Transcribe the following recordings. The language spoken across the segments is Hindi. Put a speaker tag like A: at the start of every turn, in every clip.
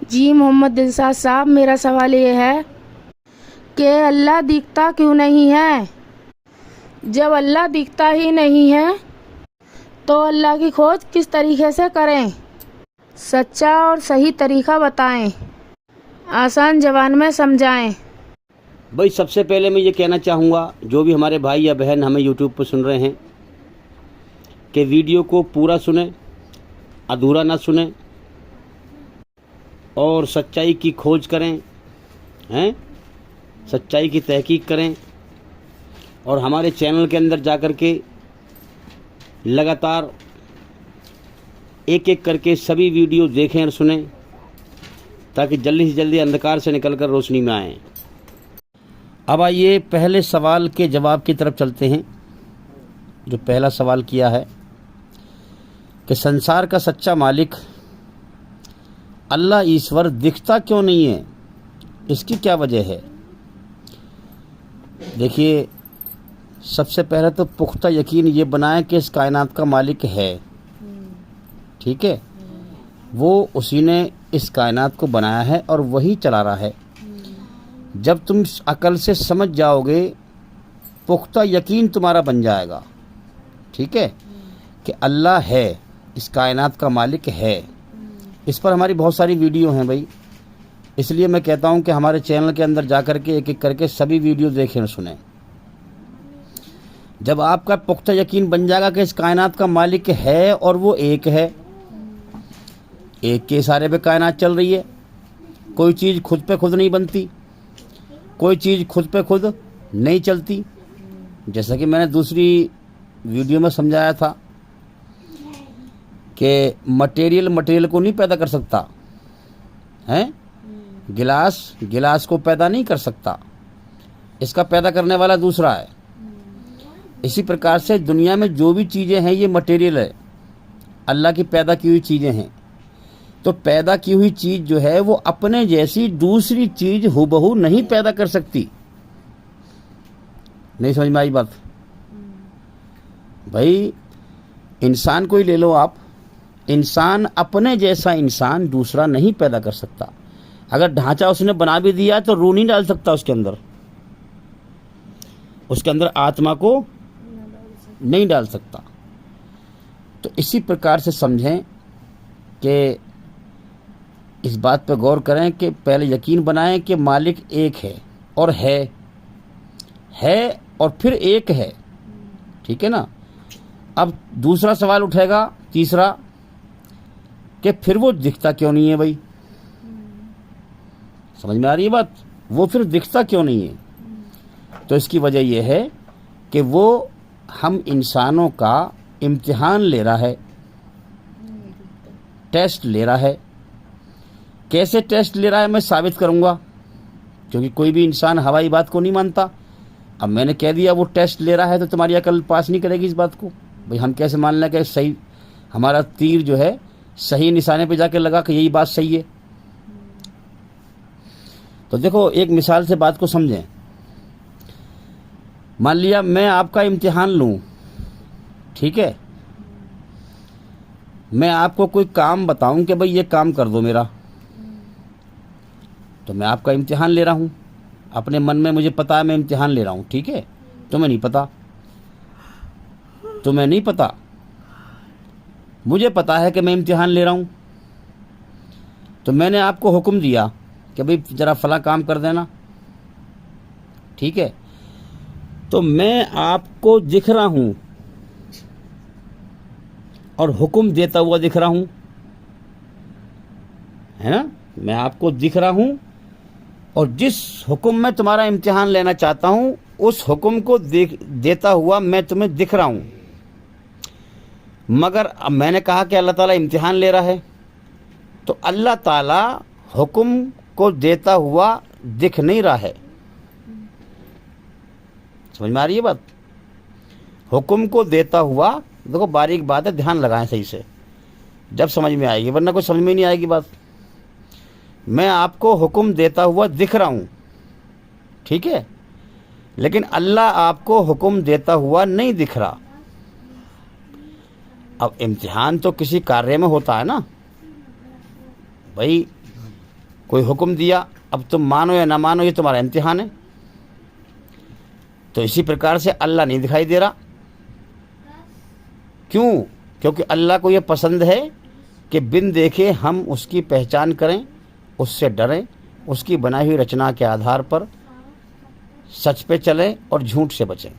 A: जी मोहम्मद दिलशाद साहब, मेरा सवाल ये है कि अल्लाह दिखता क्यों नहीं है? जब अल्लाह दिखता ही नहीं है तो अल्लाह की खोज किस तरीके से करें? सच्चा और सही तरीका बताएं, आसान ज़बान में समझाएं।
B: भाई सबसे पहले मैं ये कहना चाहूँगा, जो भी हमारे भाई या बहन हमें यूट्यूब पर सुन रहे हैं, कि वीडियो को पूरा सुने, अधूरा ना सुने और सच्चाई की खोज करें, सच्चाई की तहकीक करें और हमारे चैनल के अंदर जा कर के लगातार एक एक करके सभी वीडियो देखें और सुनें, ताकि जल्दी से जल्दी अंधकार से निकलकर रोशनी में आएँ। अब आइए पहले सवाल के जवाब की तरफ चलते हैं। जो पहला सवाल किया है कि संसार का सच्चा मालिक अल्लाह ईश्वर दिखता क्यों नहीं है, इसकी क्या वजह है? देखिए, सबसे पहले तो पुख्ता यकीन ये बनाएं कि इस कायनात का मालिक है, ठीक है, वो उसी ने इस कायनात को बनाया है और वही चला रहा है। जब तुम अकल से समझ जाओगे, पुख्ता यकीन तुम्हारा बन जाएगा, ठीक है, कि अल्लाह है, इस कायनात का मालिक है। इस पर हमारी बहुत सारी वीडियो हैं भाई, इसलिए मैं कहता हूं कि हमारे चैनल के अंदर जा कर के एक एक करके सभी वीडियो देखें और सुनें। जब आपका पुख्ता यकीन बन जाएगा कि इस कायनात का मालिक है और वो एक है, एक के इशारे पे कायनात चल रही है, कोई चीज़ खुद पे खुद नहीं बनती, कोई चीज़ खुद पे खुद नहीं चलती। जैसा कि मैंने दूसरी वीडियो में समझाया था कि मटेरियल को नहीं पैदा कर सकता है, गिलास को पैदा नहीं कर सकता, इसका पैदा करने वाला दूसरा है। इसी प्रकार से दुनिया में जो भी चीज़ें हैं ये मटेरियल है, अल्लाह की पैदा की हुई चीज़ें हैं। तो पैदा की हुई चीज़ जो है वो अपने जैसी दूसरी चीज़ हुबहू नहीं पैदा कर सकती। नहीं समझ में आई बात? भाई इंसान को ही ले लो आप, इंसान अपने जैसा इंसान दूसरा नहीं पैदा कर सकता। अगर ढांचा उसने बना भी दिया तो रूह नहीं डाल सकता उसके अंदर आत्मा को नहीं डाल सकता। तो इसी प्रकार से समझें कि इस बात पर गौर करें कि पहले यकीन बनाएं कि मालिक एक है और है और फिर एक है, ठीक है ना। अब दूसरा सवाल उठेगा, तीसरा, कि फिर वो दिखता क्यों नहीं है? भाई समझ में आ रही है बात? वो फिर दिखता क्यों नहीं है? तो इसकी वजह यह है कि वो हम इंसानों का इम्तिहान ले रहा है, टेस्ट ले रहा है। कैसे टेस्ट ले रहा है मैं साबित करूंगा, क्योंकि कोई भी इंसान हवाई बात को नहीं मानता। अब मैंने कह दिया वो टेस्ट ले रहा है तो तुम्हारी अकल पास नहीं करेगी इस बात को। भाई हम कैसे मान लें कि सही, हमारा तीर जो है सही निशाने पे जाके लगा कि यही बात सही है? तो देखो, एक मिसाल से बात को समझें। मान लिया मैं आपका इम्तिहान लूं, ठीक है, मैं आपको कोई काम बताऊं कि भाई ये काम कर दो मेरा, तो मैं आपका इम्तिहान ले रहा हूं। अपने मन में मुझे पता है मैं इम्तिहान ले रहा हूं, ठीक है, तुम्हें नहीं पता, मुझे पता है कि मैं इम्तिहान ले रहा हूं। तो मैंने आपको हुक्म दिया कि भाई ज़रा फला काम कर देना, ठीक है, तो मैं आपको दिख रहा हूं और हुक्म देता हुआ दिख रहा हूं, है ना। मैं आपको दिख रहा हूं और जिस हुक्म में तुम्हारा इम्तिहान लेना चाहता हूं उस हुक्म को देता हुआ मैं तुम्हें दिख रहा हूं। मगर अब मैंने कहा कि अल्लाह ताला इम्तिहान ले रहा है, तो अल्लाह ताला हुक्म को देता हुआ दिख नहीं रहा है। समझ में आ रही है बात? हुक्म को देता हुआ, देखो बारीक बात है, ध्यान लगाएं सही से, जब समझ में आएगी, वरना कोई समझ में नहीं आएगी बात। मैं आपको हुक्म देता हुआ दिख रहा हूं, ठीक है, लेकिन अल्लाह आपको हुक्म देता हुआ नहीं दिख रहा। अब इम्तिहान तो किसी कार्य में होता है ना भाई, कोई हुक्म दिया, अब तुम मानो या ना मानो, ये तुम्हारा इम्तिहान है। तो इसी प्रकार से अल्लाह नहीं दिखाई दे रहा। क्यों? क्योंकि अल्लाह को ये पसंद है कि बिन देखे हम उसकी पहचान करें, उससे डरें, उसकी बनाई हुई रचना के आधार पर सच पे चलें और झूठ से बचें।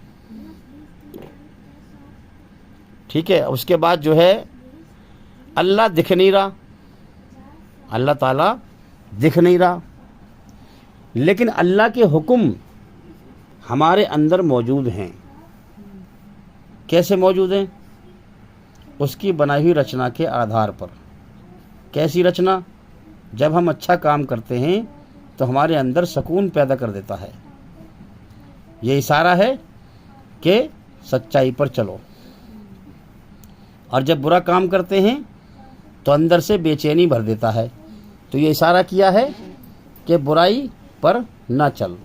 B: ठीक है। उसके बाद जो है अल्लाह दिख नहीं रहा, अल्लाह ताला दिख नहीं रहा, लेकिन अल्लाह के हुक्म हमारे अंदर मौजूद हैं। कैसे मौजूद हैं? उसकी बनाई हुई रचना के आधार पर। कैसी रचना? जब हम अच्छा काम करते हैं तो हमारे अंदर सुकून पैदा कर देता है। ये इशारा है कि सच्चाई पर चलो, और जब बुरा काम करते हैं तो अंदर से बेचैनी भर देता है। तो ये इशारा किया है कि बुराई पर ना चल।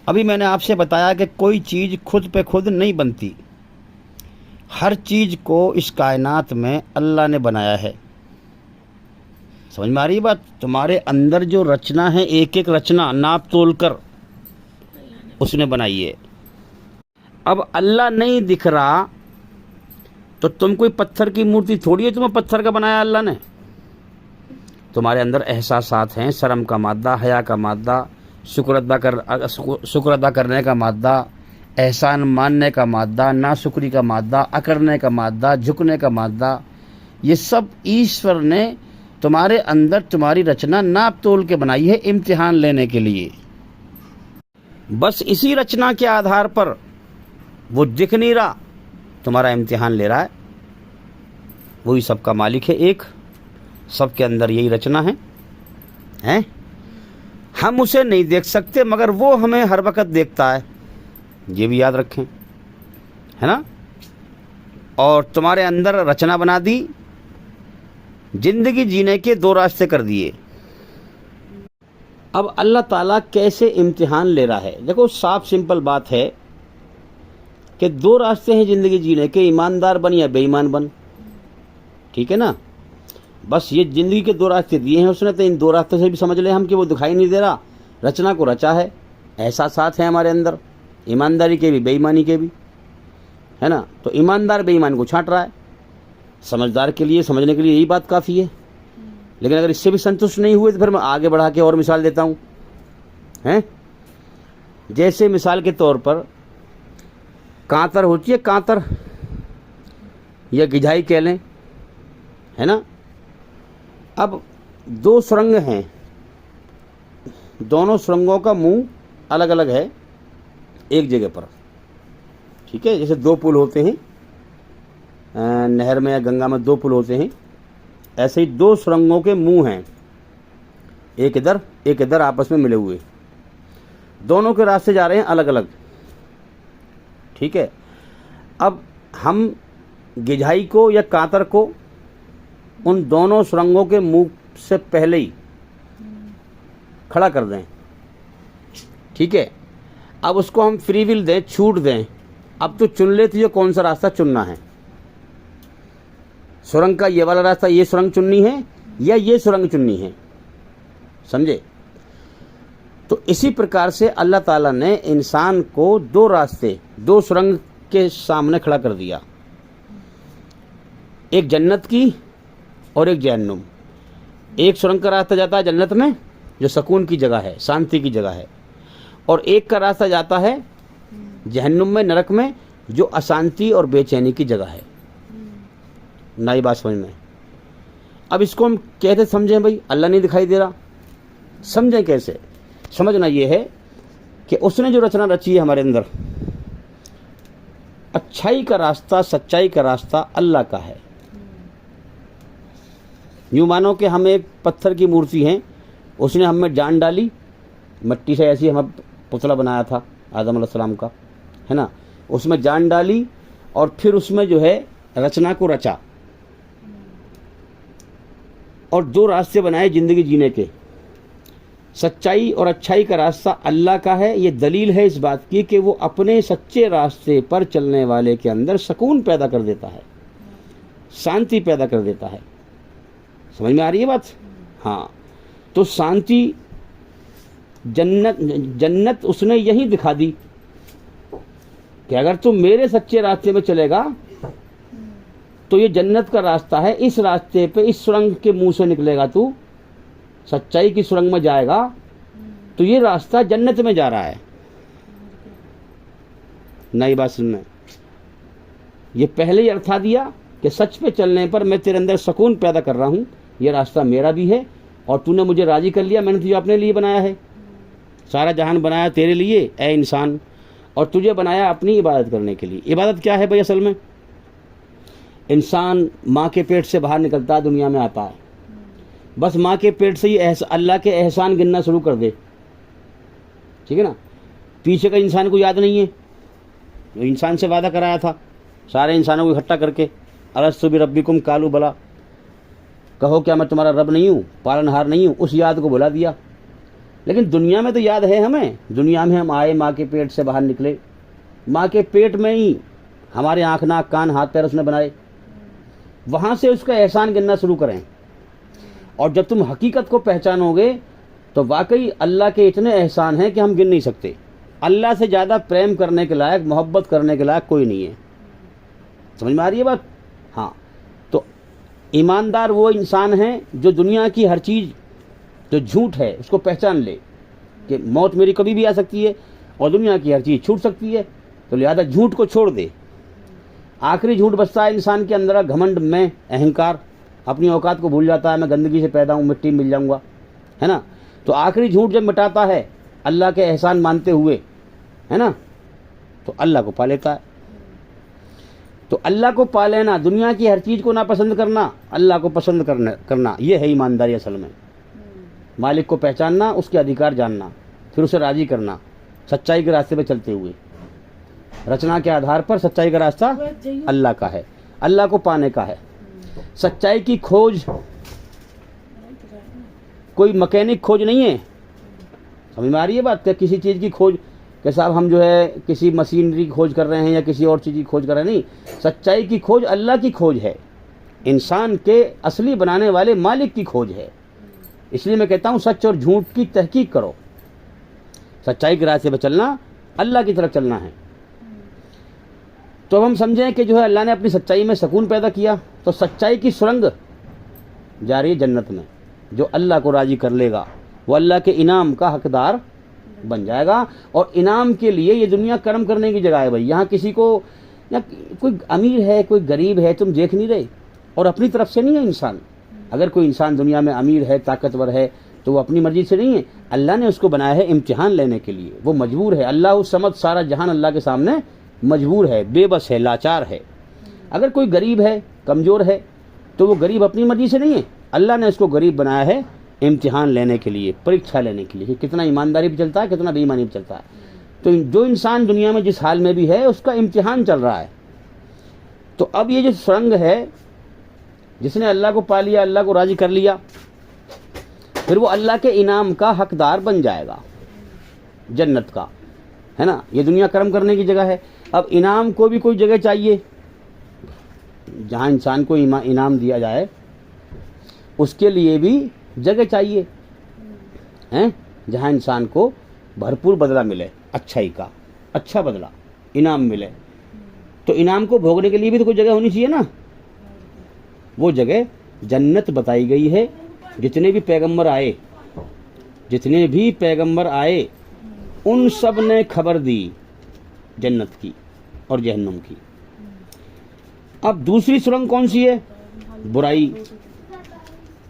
B: अभी मैंने आपसे बताया कि कोई चीज़ खुद पे खुद नहीं बनती। हर चीज़ को इस कायनात में अल्लाह ने बनाया है। समझ में आ रही बात? तुम्हारे अंदर जो रचना है, एक एक रचना नाप तोल कर उसने बनाई है। अब अल्लाह नहीं दिख रहा तो तुम कोई पत्थर की मूर्ति थोड़ी है, तुम्हें पत्थर का बनाया अल्लाह ने। तुम्हारे अंदर एहसासात हैं, शर्म का मादा, हया का मादा, शुक्र अदा करने का मादा, एहसान मानने का मादा, नाशुक्री का मादा, अकड़ने का मादा, झुकने का मादा। ये सब ईश्वर ने तुम्हारे अंदर तुम्हारी रचना नाप तोल के बनाई है इम्तिहान लेने के लिए। बस इसी रचना के आधार पर वो दिख नहीं रहा, तुम्हारा इम्तिहान ले रहा है। वही सबका मालिक है एक, सबके अंदर यही रचना है, हैं? हम उसे नहीं देख सकते मगर वो हमें हर वक्त देखता है, ये भी याद रखें, है ना। और तुम्हारे अंदर रचना बना दी, जिंदगी जीने के दो रास्ते कर दिए। अब अल्लाह ताला कैसे इम्तिहान ले रहा है? देखो, साफ सिंपल बात है कि दो रास्ते हैं जिंदगी जीने के, ईमानदार बन या बेईमान बन। ठीक है ना। बस ये जिंदगी के दो रास्ते दिए हैं उसने, तो इन दो रास्तों से भी समझ ले हम कि वो दिखाई नहीं दे रहा, रचना को रचा है, एहसासात हैं हमारे अंदर, ईमानदारी के भी बेईमानी के भी, है ना। तो ईमानदार बेईमान को छांट रहा है। समझदार के लिए, समझने के लिए यही बात काफ़ी है। लेकिन अगर इससे भी संतुष्ट नहीं हुए तो फिर मैं आगे बढ़ा के और मिसाल देता हूँ, हैं। जैसे मिसाल के तौर पर कांतर होती है, कांतर या गिझाई कह लें, है ना। अब दो सुरंग हैं, दोनों सुरंगों का मुंह अलग अलग है एक जगह पर। ठीक है। जैसे दो पुल होते हैं नहर में या गंगा में, दो पुल होते हैं, ऐसे ही दो सुरंगों के मुंह हैं, एक इधर एक इधर, आपस में मिले हुए। दोनों के रास्ते जा रहे हैं अलग अलग। ठीक है। अब हम गिझाई को या कांतर को उन दोनों सुरंगों के मुंह से पहले ही खड़ा कर दें। ठीक है। अब उसको हम फ्री विल दें, छूट दें, अब तो चुन ले तुझे कौन सा रास्ता चुनना है। सुरंग का ये वाला रास्ता, ये सुरंग चुननी है या ये सुरंग चुननी है, समझे। तो इसी प्रकार से अल्लाह ताला ने इंसान को दो रास्ते, दो सुरंग के सामने खड़ा कर दिया, एक जन्नत की और एक जहन्नुम। एक सुरंग का रास्ता जाता है जन्नत में, जो सुकून की जगह है, शांति की जगह है, और एक का रास्ता जाता है जहन्नुम में, नरक में, जो अशांति और बेचैनी की जगह है। नई बात समझ में। अब इसको हम कैसे समझें भाई? अल्लाह नहीं दिखाई दे रहा, समझें कैसे? समझना ये है कि उसने जो रचना रची है हमारे अंदर, अच्छाई का रास्ता, सच्चाई का रास्ता अल्लाह का है। यूँ मानो कि हम एक पत्थर की मूर्ति हैं, उसने हम में जान डाली, मिट्टी से ऐसी हम पुतला बनाया था आदम अलैहिस्सलाम का, है ना। उसमें जान डाली और फिर उसमें जो है रचना को रचा, और दो रास्ते बनाए जिंदगी जीने के। सच्चाई और अच्छाई का रास्ता अल्लाह का है। ये दलील है इस बात की कि वो अपने सच्चे रास्ते पर चलने वाले के अंदर सुकून पैदा कर देता है, शांति पैदा कर देता है। समझ में आ रही है बात? हाँ, तो शांति जन्नत उसने यही दिखा दी कि अगर तू मेरे सच्चे रास्ते में चलेगा तो ये जन्नत का रास्ता है, इस रास्ते पे इस सुरंग के मुंह से निकलेगा, तू सच्चाई की सुरंग में जाएगा तो ये रास्ता जन्नत में जा रहा है। नई बात सुनना, ये पहले ही अर्था दिया कि सच पे चलने पर मैं तेरे अंदर सुकून पैदा कर रहा हूं, ये रास्ता मेरा भी है और तूने मुझे राजी कर लिया, मैंने तुझे अपने लिए बनाया है, सारा जहान बनाया तेरे लिए ऐ इंसान, और तुझे बनाया अपनी इबादत करने के लिए। इबादत क्या है भाई? असल में इंसान माँ के पेट से बाहर निकलता है, दुनिया में आता है, बस माँ के पेट से ही अल्लाह के एहसान गिनना शुरू कर दे, ठीक है ना। पीछे का इंसान को याद नहीं है, जो इंसान से वादा कराया था सारे इंसानों को इकट्ठा करके, अलस्तु बिरब्बिकुम कालू बला, कहो क्या मैं तुम्हारा रब नहीं हूँ, पालनहार नहीं हूँ, उस याद को बुला दिया। लेकिन दुनिया में तो याद है हमें, दुनिया में हम आए, माँ के पेट से बाहर निकले, माँ के पेट में ही हमारे आँख नाक कान हाथ पैर उसने बनाए, वहाँ से उसका एहसान गिनना शुरू करें। और जब तुम हकीकत को पहचानोगे तो वाकई अल्लाह के इतने एहसान हैं कि हम गिन नहीं सकते। अल्लाह से ज़्यादा प्रेम करने के लायक, मोहब्बत करने के लायक कोई नहीं है। समझ में आ रही है बात? हाँ, तो ईमानदार वो इंसान है जो दुनिया की हर चीज़ जो झूठ है उसको पहचान ले कि मौत मेरी कभी भी आ सकती है और दुनिया की हर चीज़ छूट सकती है, तो लिहाजा झूठ को छोड़ दे। आखिरी झूठ बचता है इंसान के अंदर घमंड में, अहंकार, अपनी औकात को भूल जाता है, मैं गंदगी से पैदा हूँ, मिट्टी में मिल जाऊँगा, है ना। तो आखिरी झूठ जब मिटाता है अल्लाह के एहसान मानते हुए, है ना, तो अल्लाह को पा लेता है। तो अल्लाह को पा लेना, दुनिया की हर चीज़ को ना पसंद करना, अल्लाह को पसंद करना, ये है ईमानदारी असल में। मालिक को पहचानना, उसके अधिकार जानना, फिर उसे राजी करना, सच्चाई के रास्ते पे चलते हुए। रचना के आधार पर सच्चाई का रास्ता अल्लाह का है, अल्लाह को पाने का है। सच्चाई की खोज कोई मैकेनिक खोज नहीं है, समझ में आ रही है बात? किसी चीज़ की खोज कि साहब हम जो है किसी मशीनरी की खोज कर रहे हैं या किसी और चीज़ की खोज कर रहे हैं, नहीं। सच्चाई की खोज अल्लाह की खोज है, इंसान के असली बनाने वाले मालिक की खोज है। इसलिए मैं कहता हूँ सच और झूठ की तहकीक करो, सच्चाई के रास्ते पर चलना, अल्लाह की तरफ चलना है। तो अब हम समझें कि जो है अल्लाह ने अपनी सच्चाई में सुकून पैदा किया, तो सच्चाई की सुरंग जा रही है जन्नत में। जो अल्लाह को राजी कर लेगा वो अल्लाह के इनाम का हकदार बन जाएगा। और इनाम के लिए ये दुनिया कर्म करने की जगह है भाई। यहाँ किसी को, या कोई अमीर है कोई गरीब है, तुम देख नहीं रहे, और अपनी तरफ से नहीं है इंसान। अगर कोई इंसान दुनिया में अमीर है, ताकतवर है, तो वो अपनी मर्जी से नहीं है, अल्लाह ने उसको बनाया है इम्तिहान लेने के लिए। वो मजबूर है, अल्लाह उस समझ सारा जहान अल्लाह के सामने मजबूर है, बेबस है, लाचार है। अगर कोई गरीब है, कमज़ोर है, तो वो गरीब अपनी मर्जी से नहीं है, अल्लाह ने उसको गरीब बनाया है इम्तिहान लेने के लिए, परीक्षा लेने के लिए कि कितना ईमानदारी भी चलता है, कितना बेईमानी भी चलता है। तो जो इंसान दुनिया में जिस हाल में भी है उसका इम्तिहान चल रहा है। तो अब ये जो सुरंग है, जिसने अल्लाह को पा लिया, अल्लाह को राजी कर लिया, फिर वो अल्लाह के इनाम का हकदार बन जाएगा, जन्नत का, है ना। ये दुनिया कर्म करने की जगह है। अब इनाम को भी कोई जगह चाहिए जहाँ इंसान को इनाम दिया जाए, उसके लिए भी जगह चाहिए, हैं, जहाँ इंसान को भरपूर बदला मिले, अच्छाई का अच्छा बदला, इनाम मिले। तो इनाम को भोगने के लिए भी तो कोई जगह होनी चाहिए ना। वो जगह जन्नत बताई गई है। जितने भी पैगंबर आए उन सब ने खबर दी जन्नत की और जहन्नुम की। अब दूसरी सुरंग कौन सी है? बुराई,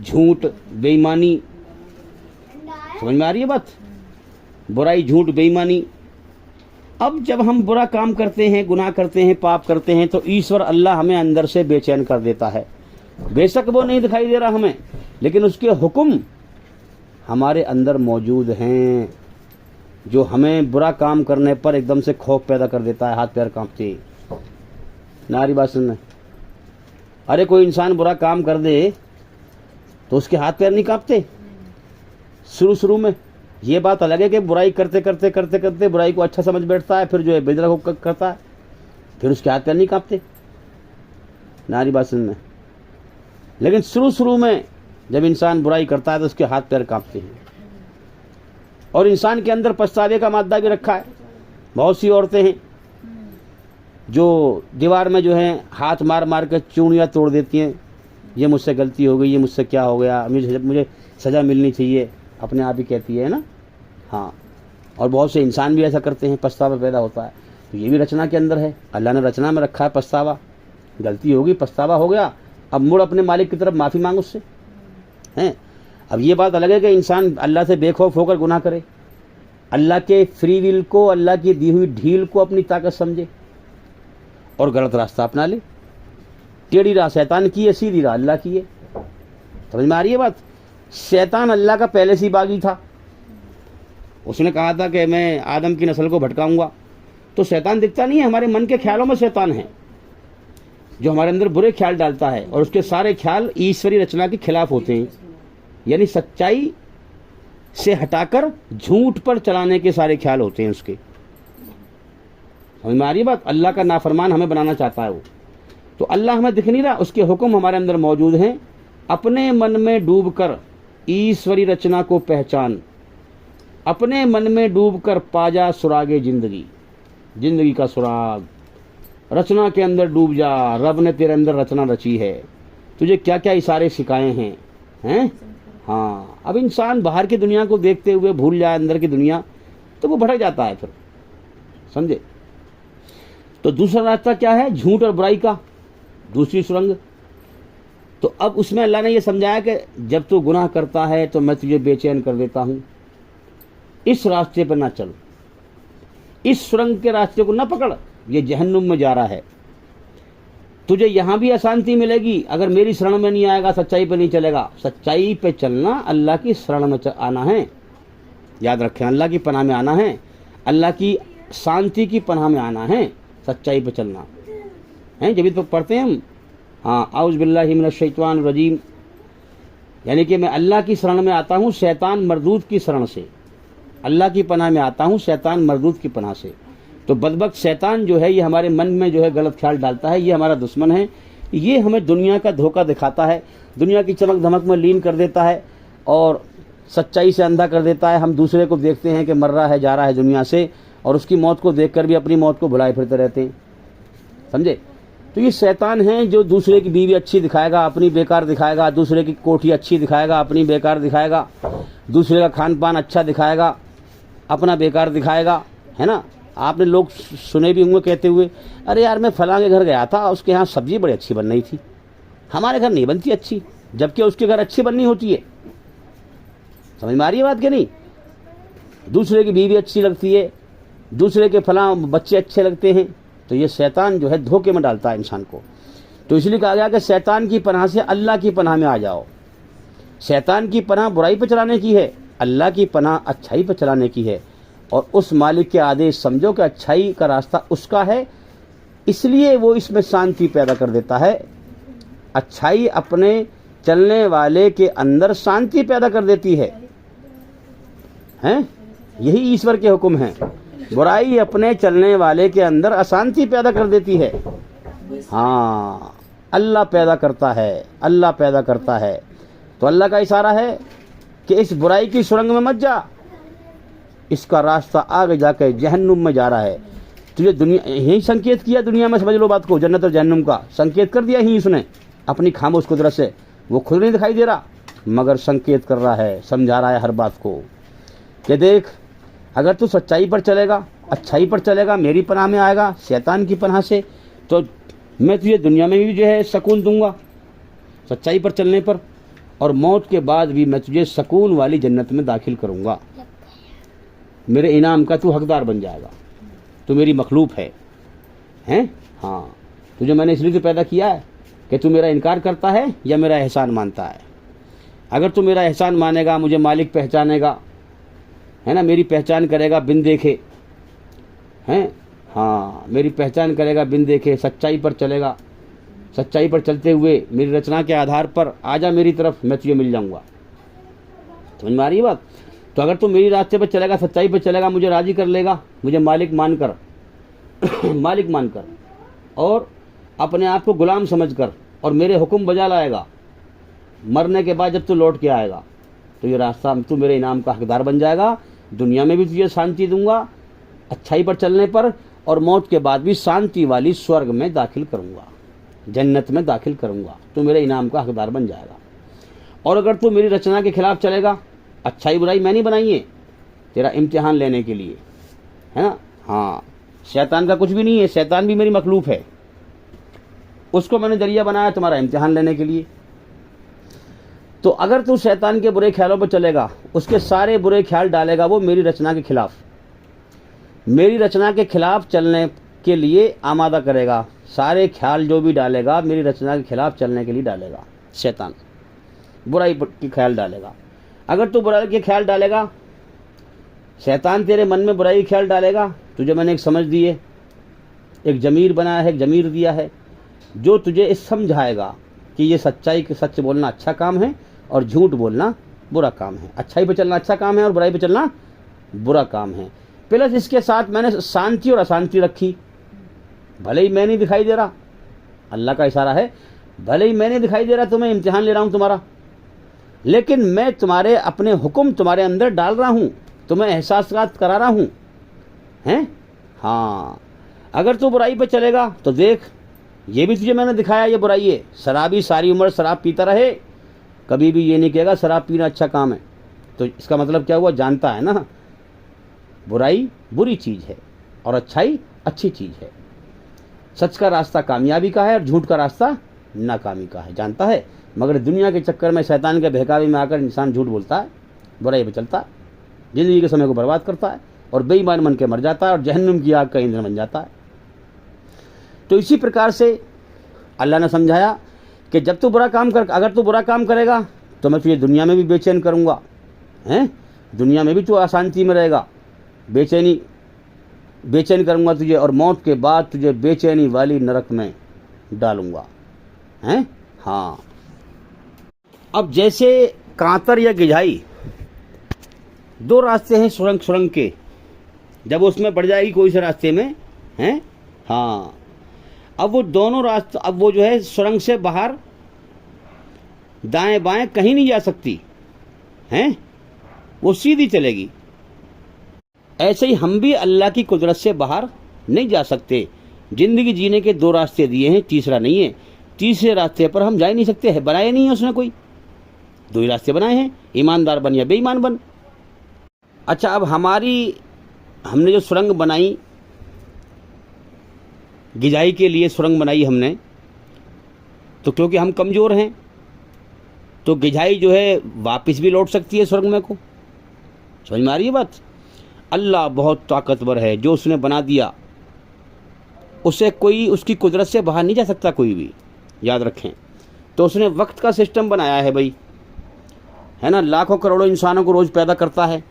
B: झूठ, बेईमानी। समझ में आ रही है बात? बुराई, झूठ, बेईमानी। अब जब हम बुरा काम करते हैं, गुनाह करते हैं, पाप करते हैं, तो ईश्वर अल्लाह हमें अंदर से बेचैन कर देता है। बेशक वो नहीं दिखाई दे रहा हमें, लेकिन उसके हुक्म हमारे अंदर मौजूद हैं, जो हमें बुरा काम करने पर एकदम से खौफ पैदा कर देता है, हाथ पैर कांपते। नारी बात सुनना, अरे कोई इंसान बुरा काम कर दे तो उसके हाथ पैर नहीं कांपते शुरू में। ये बात अलग है कि बुराई करते करते बुराई को अच्छा समझ बैठता है, फिर जो है बेदरा करता है, फिर उसके हाथ पैर नहीं कांपते। नारी बात सुनना, लेकिन शुरू में जब इंसान बुराई करता है तो उसके हाथ पैर कांपते हैं। और इंसान के अंदर पछतावे का मादा भी रखा है। बहुत सी औरतें हैं जो दीवार में जो है हाथ मार मार कर चूड़ियाँ तोड़ देती हैं, ये मुझसे गलती हो गई, ये मुझसे क्या हो गया, मुझे सज़ा मिलनी चाहिए, अपने आप ही कहती है ना। हाँ, और बहुत से इंसान भी ऐसा करते हैं, पछतावा पैदा होता है। तो ये भी रचना के अंदर है, अल्लाह ने रचना में रखा है पछतावा। गलती होगी, पछतावा हो गया, अब मुड़ अपने मालिक की तरफ माफ़ी मांग उससे हैं। अब ये बात अलग है कि इंसान अल्लाह से बेखौफ होकर गुनाह करे, अल्लाह के फ्री विल को, अल्लाह की दी हुई ढील को अपनी ताकत समझे और गलत रास्ता अपना ले। टेढ़ी राह शैतान की है, सीधी राह अल्लाह की है। समझ में आ रही है बात? शैतान अल्लाह का पहले से ही बागी था। उसने कहा था कि मैं आदम की नस्ल को भटकाऊंगा। तो शैतान दिखता नहीं है, हमारे मन के ख्यालों में शैतान है जो हमारे अंदर बुरे ख्याल डालता है, और उसके सारे ख्याल ईश्वरीय रचना के खिलाफ होते हैं। यानी सच्चाई से हटाकर झूठ पर चलाने के सारे ख्याल होते हैं उसके। समझ में आ रही है बात? अल्लाह का नाफरमान हमें बनाना चाहता है वो। तो अल्लाह हमें दिख नहीं रहा, उसके हुक्म हमारे अंदर मौजूद हैं। अपने मन में डूबकर ईश्वरी रचना को पहचान, अपने मन में डूबकर पाजा सुरागे जिंदगी, जिंदगी का सुराग, रचना के अंदर डूब जा। रब ने तेरे अंदर रचना रची है, तुझे क्या क्या इशारे सिखाए हैं। हाँ, अब इंसान बाहर की दुनिया को देखते हुए भूल जाए अंदर की दुनिया, तो वो भटक जाता है फिर, समझे। तो दूसरा रास्ता क्या है? झूठ और बुराई का दूसरी सुरंग। तो अब उसमें अल्लाह ने यह समझाया कि जब तू गुनाह करता है तो मैं तुझे बेचैन कर देता हूं, इस रास्ते पर ना चल, इस सुरंग के रास्ते को ना पकड़, ये जहन्नुम में जा रहा है। तुझे यहां भी अशांति मिलेगी अगर मेरी शरण में नहीं आएगा, सच्चाई पे नहीं चलेगा। सच्चाई पे चलना अल्लाह की शरण में आना है, याद रखें, अल्लाह की पनाह में आना है, अल्लाह की शांति की पनाह में आना है, सच्चाई पे चलना है। जब तो पढ़ते हैं हम, हाँ, औज़ बिल्लाहि मिनश शैतानिर रजीम, यानी कि मैं अल्लाह की शरण में आता हूँ शैतान मरदूद की शरण से, अल्लाह की पनाह में आता हूँ शैतान मरदूद की पनाह से। तो बदबख्त शैतान जो है ये हमारे मन में जो है गलत ख्याल डालता है, ये हमारा दुश्मन है, ये हमें दुनिया का धोखा दिखाता है, दुनिया की चमक धमक में लीन कर देता है और सच्चाई से अंधा कर देता है। हम दूसरे को देखते हैं कि मर रहा है, जा रहा है दुनिया से, और उसकी मौत को देखकर भी अपनी मौत को भुलाए फिरते रहते हैं, समझे। तो ये शैतान है जो दूसरे की बीवी अच्छी दिखाएगा, अपनी बेकार दिखाएगा, दूसरे की कोठी अच्छी दिखाएगा, अपनी बेकार दिखाएगा, दूसरे का खान पान अच्छा दिखाएगा, अपना बेकार दिखाएगा, है ना। आपने लोग सुने भी होंगे कहते हुए, अरे यार मैं फलां के घर गया था, उसके यहाँ सब्जी बड़ी अच्छी बन रही थी, हमारे घर नहीं बनती अच्छी, जबकि उसके घर अच्छी बननी होती है। समझ में आ रही है बात कि नहीं? दूसरे की बीवी अच्छी लगती है, दूसरे के फलां बच्चे अच्छे लगते हैं, तो ये शैतान जो है धोखे में डालता है इंसान को। तो इसलिए कहा गया कि शैतान की पनाह से अल्लाह की पनाह में आ जाओ। शैतान की पनाह बुराई पर चलाने की है, अल्लाह की पनाह अच्छाई पर चलाने की है, और उस मालिक के आदेश समझो कि अच्छाई का रास्ता उसका है, इसलिए वो इसमें शांति पैदा कर देता है। अच्छाई अपने चलने वाले के अंदर शांति पैदा कर देती है, हैं? यही ईश्वर के हुक्म हैं। बुराई अपने चलने वाले के अंदर अशांति पैदा कर देती है। हाँ, अल्लाह पैदा करता है, अल्लाह पैदा करता है। तो अल्लाह का इशारा है कि इस बुराई की सुरंग में मत जा, इसका रास्ता आगे जाकर जहन्नुम में जा रहा है। तुझे दुनिया यही संकेत किया, दुनिया में समझ लो बात को, जन्नत और जहन्नुम का संकेत कर दिया ही उसने अपनी खामोश कुदरत से। वो खुद नहीं दिखाई दे रहा, मगर संकेत कर रहा है, समझा रहा है हर बात को कि देख, अगर तू सच्चाई पर चलेगा, अच्छाई पर चलेगा, मेरी पनाह में आएगा शैतान की पनाह से, तो मैं तुझे दुनिया में भी जो है सुकून दूंगा सच्चाई पर चलने पर, और मौत के बाद भी मैं तुझे सुकून वाली जन्नत में दाखिल करूंगा। मेरे इनाम का तू हकदार बन जाएगा, तू मेरी मखलूक है, हैं? हाँ, तुझे मैंने इसलिए तो पैदा किया है कि तू मेरा इनकार करता है या मेरा एहसान मानता है। अगर तू मेरा एहसान मानेगा, मुझे मालिक पहचानेगा, है ना, मेरी पहचान करेगा बिन देखे, हैं? हाँ, मेरी पहचान करेगा बिन देखे, सच्चाई पर चलेगा, सच्चाई पर चलते हुए मेरी रचना के आधार पर आजा मेरी तरफ, मैं तुझे मिल जाऊंगा। समझ में आ रही है बात? तो अगर तू मेरी रास्ते पर चलेगा, सच्चाई पर चलेगा, मुझे राजी कर लेगा, मुझे मालिक मानकर मालिक मानकर, और अपने आप को गुलाम समझकर, और मेरे हुक्म बजा लाएगा, मरने के बाद जब तू लौट के आएगा तो ये रास्ता तू मेरे इनाम का हकदार बन जाएगा, दुनिया में भी तुझे शांति दूंगा अच्छाई पर चलने पर, और मौत के बाद भी शांति वाली स्वर्ग में दाखिल करूंगा, जन्नत में दाखिल करूंगा, तू मेरे इनाम का हकदार बन जाएगा। और अगर तू मेरी रचना के खिलाफ चलेगा, अच्छाई बुराई मैंने बनाई है तेरा इम्तिहान लेने के लिए, है ना। हाँ, शैतान का कुछ भी नहीं है, शैतान भी मेरी मखलूक है, उसको मैंने जरिया बनाया तुम्हारा इम्तिहान लेने के लिए। तो अगर तू शैतान के बुरे ख्यालों पर चलेगा, उसके सारे बुरे ख्याल डालेगा वो मेरी रचना के खिलाफ, मेरी रचना के खिलाफ चलने के लिए आमादा करेगा, सारे ख्याल जो भी डालेगा मेरी रचना के खिलाफ चलने के लिए डालेगा शैतान, बुराई के ख्याल डालेगा। अगर तू बुराई के ख्याल डालेगा, शैतान तेरे मन में बुराई के ख्याल डालेगा, तुझे मैंने एक समझ दी है, एक जमीर बनाया है, एक जमीर दिया है जो तुझे इस समझाएगा कि ये सच्चाई के सच बोलना अच्छा काम है और झूठ बोलना बुरा काम है, अच्छाई पे चलना अच्छा काम है और बुराई पे चलना बुरा काम है। प्लस इसके साथ मैंने शांति और अशांति रखी, भले ही मैं नहीं दिखाई दे रहा, अल्लाह का इशारा है, भले ही मैं नहीं दिखाई दे रहा, तुम्हें इम्तिहान ले रहा हूं तुम्हारा, लेकिन मैं तुम्हारे अपने हुक्म तुम्हारे अंदर डाल रहा हूं, तुम्हें एहसास करा रहा हूं, हैं। हाँ, अगर तू बुराई पे चलेगा तो देख, ये भी तुझे मैंने दिखाया ये बुराई है। शराबी सारी उम्र शराब पीता रहे, कभी भी ये नहीं कहेगा शराब पीना अच्छा काम है, तो इसका मतलब क्या हुआ, जानता है ना बुराई बुरी चीज़ है और अच्छाई अच्छी चीज़ है, सच का रास्ता कामयाबी का है और झूठ का रास्ता नाकामी का है, जानता है। मगर दुनिया के चक्कर में शैतान के बहकावे में आकर इंसान झूठ बोलता है, बुराई पे चलता है, ज़िंदगी के समय को बर्बाद करता है और बेईमान मन के मर जाता है और जहन्नुम की आग का ईंधन बन जाता है। तो इसी प्रकार से अल्लाह ने समझाया कि जब तू बुरा काम कर, अगर तू बुरा काम करेगा तो मैं तुझे दुनिया में भी बेचैन करूँगा, हैं, दुनिया में भी तू अशांति में रहेगा, बेचैन करूँगा तुझे, और मौत के बाद तुझे बेचैनी वाली नरक में डालूँगा, हैं। हाँ, अब जैसे कांतर या गिझाई दो रास्ते हैं सुरंग के, जब उसमें पड़ जाएगी कोई से रास्ते में, हैं। हाँ, अब वो दोनों रास्ते, अब वो जो है सुरंग से बाहर दाएं बाएं कहीं नहीं जा सकती, हैं, वो सीधी चलेगी। ऐसे ही हम भी अल्लाह की कुदरत से बाहर नहीं जा सकते। जिंदगी जीने के दो रास्ते दिए हैं, तीसरा नहीं है, तीसरे रास्ते पर हम जा ही नहीं सकते हैं, बनाए नहीं है उसने कोई, दो ही रास्ते बनाए हैं, ईमानदार बन या बेईमान बन। अच्छा, अब हमने जो सुरंग बनाई, गिजाई के लिए सुरंग बनाई हमने, तो क्योंकि हम कमज़ोर हैं तो गिजाई जो है वापस भी लौट सकती है सुरंग में को, समझ में आ रही है बात। अल्लाह बहुत ताकतवर है, जो उसने बना दिया उसे कोई उसकी कुदरत से बाहर नहीं जा सकता कोई भी, याद रखें। तो उसने वक्त का सिस्टम बनाया है भाई, है ना, लाखों करोड़ों इंसानों को रोज़ पैदा करता है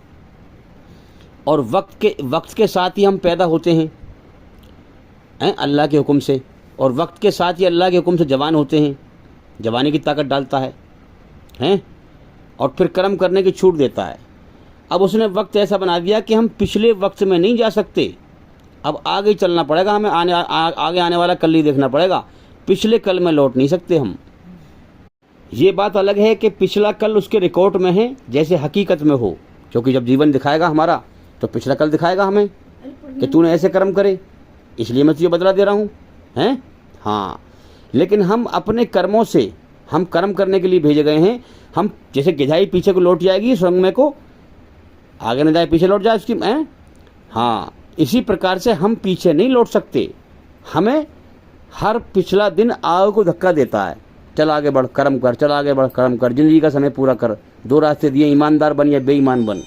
B: और वक्त के साथ ही हम पैदा होते हैं अल्लाह के हुक्म से, और वक्त के साथ ही अल्लाह के हुक्म से जवान होते हैं, जवानी की ताकत डालता है, हैं, और फिर कर्म करने की छूट देता है। अब उसने वक्त ऐसा बना दिया कि हम पिछले वक्त में नहीं जा सकते, अब आगे चलना पड़ेगा हमें, आगे आने वाला कल ही देखना पड़ेगा, पिछले कल में लौट नहीं सकते हम। ये बात अलग है कि पिछला कल उसके रिकॉर्ड में है, जैसे हकीकत में हो, क्योंकि जब जीवन दिखाएगा हमारा तो पिछला कल दिखाएगा हमें कि तूने ऐसे कर्म करे, इसलिए मैं तुझे बदला दे रहा हूँ, हैं। हाँ, लेकिन हम अपने कर्मों से, हम कर्म करने के लिए भेजे गए हैं। हम जैसे गिधाई पीछे को लौट जाएगी सुरंग में को, आगे न जाए पीछे लौट जाए उसकी, हाँ, इसी प्रकार से हम पीछे नहीं लौट सकते, हमें हर पिछला दिन आग को धक्का देता है, चल आगे बढ़ कर्म कर, चल आगे बढ़ कर्म कर, जिंदगी का समय पूरा कर, दो रास्ते दिए, ईमानदार बन या बेईमान बन।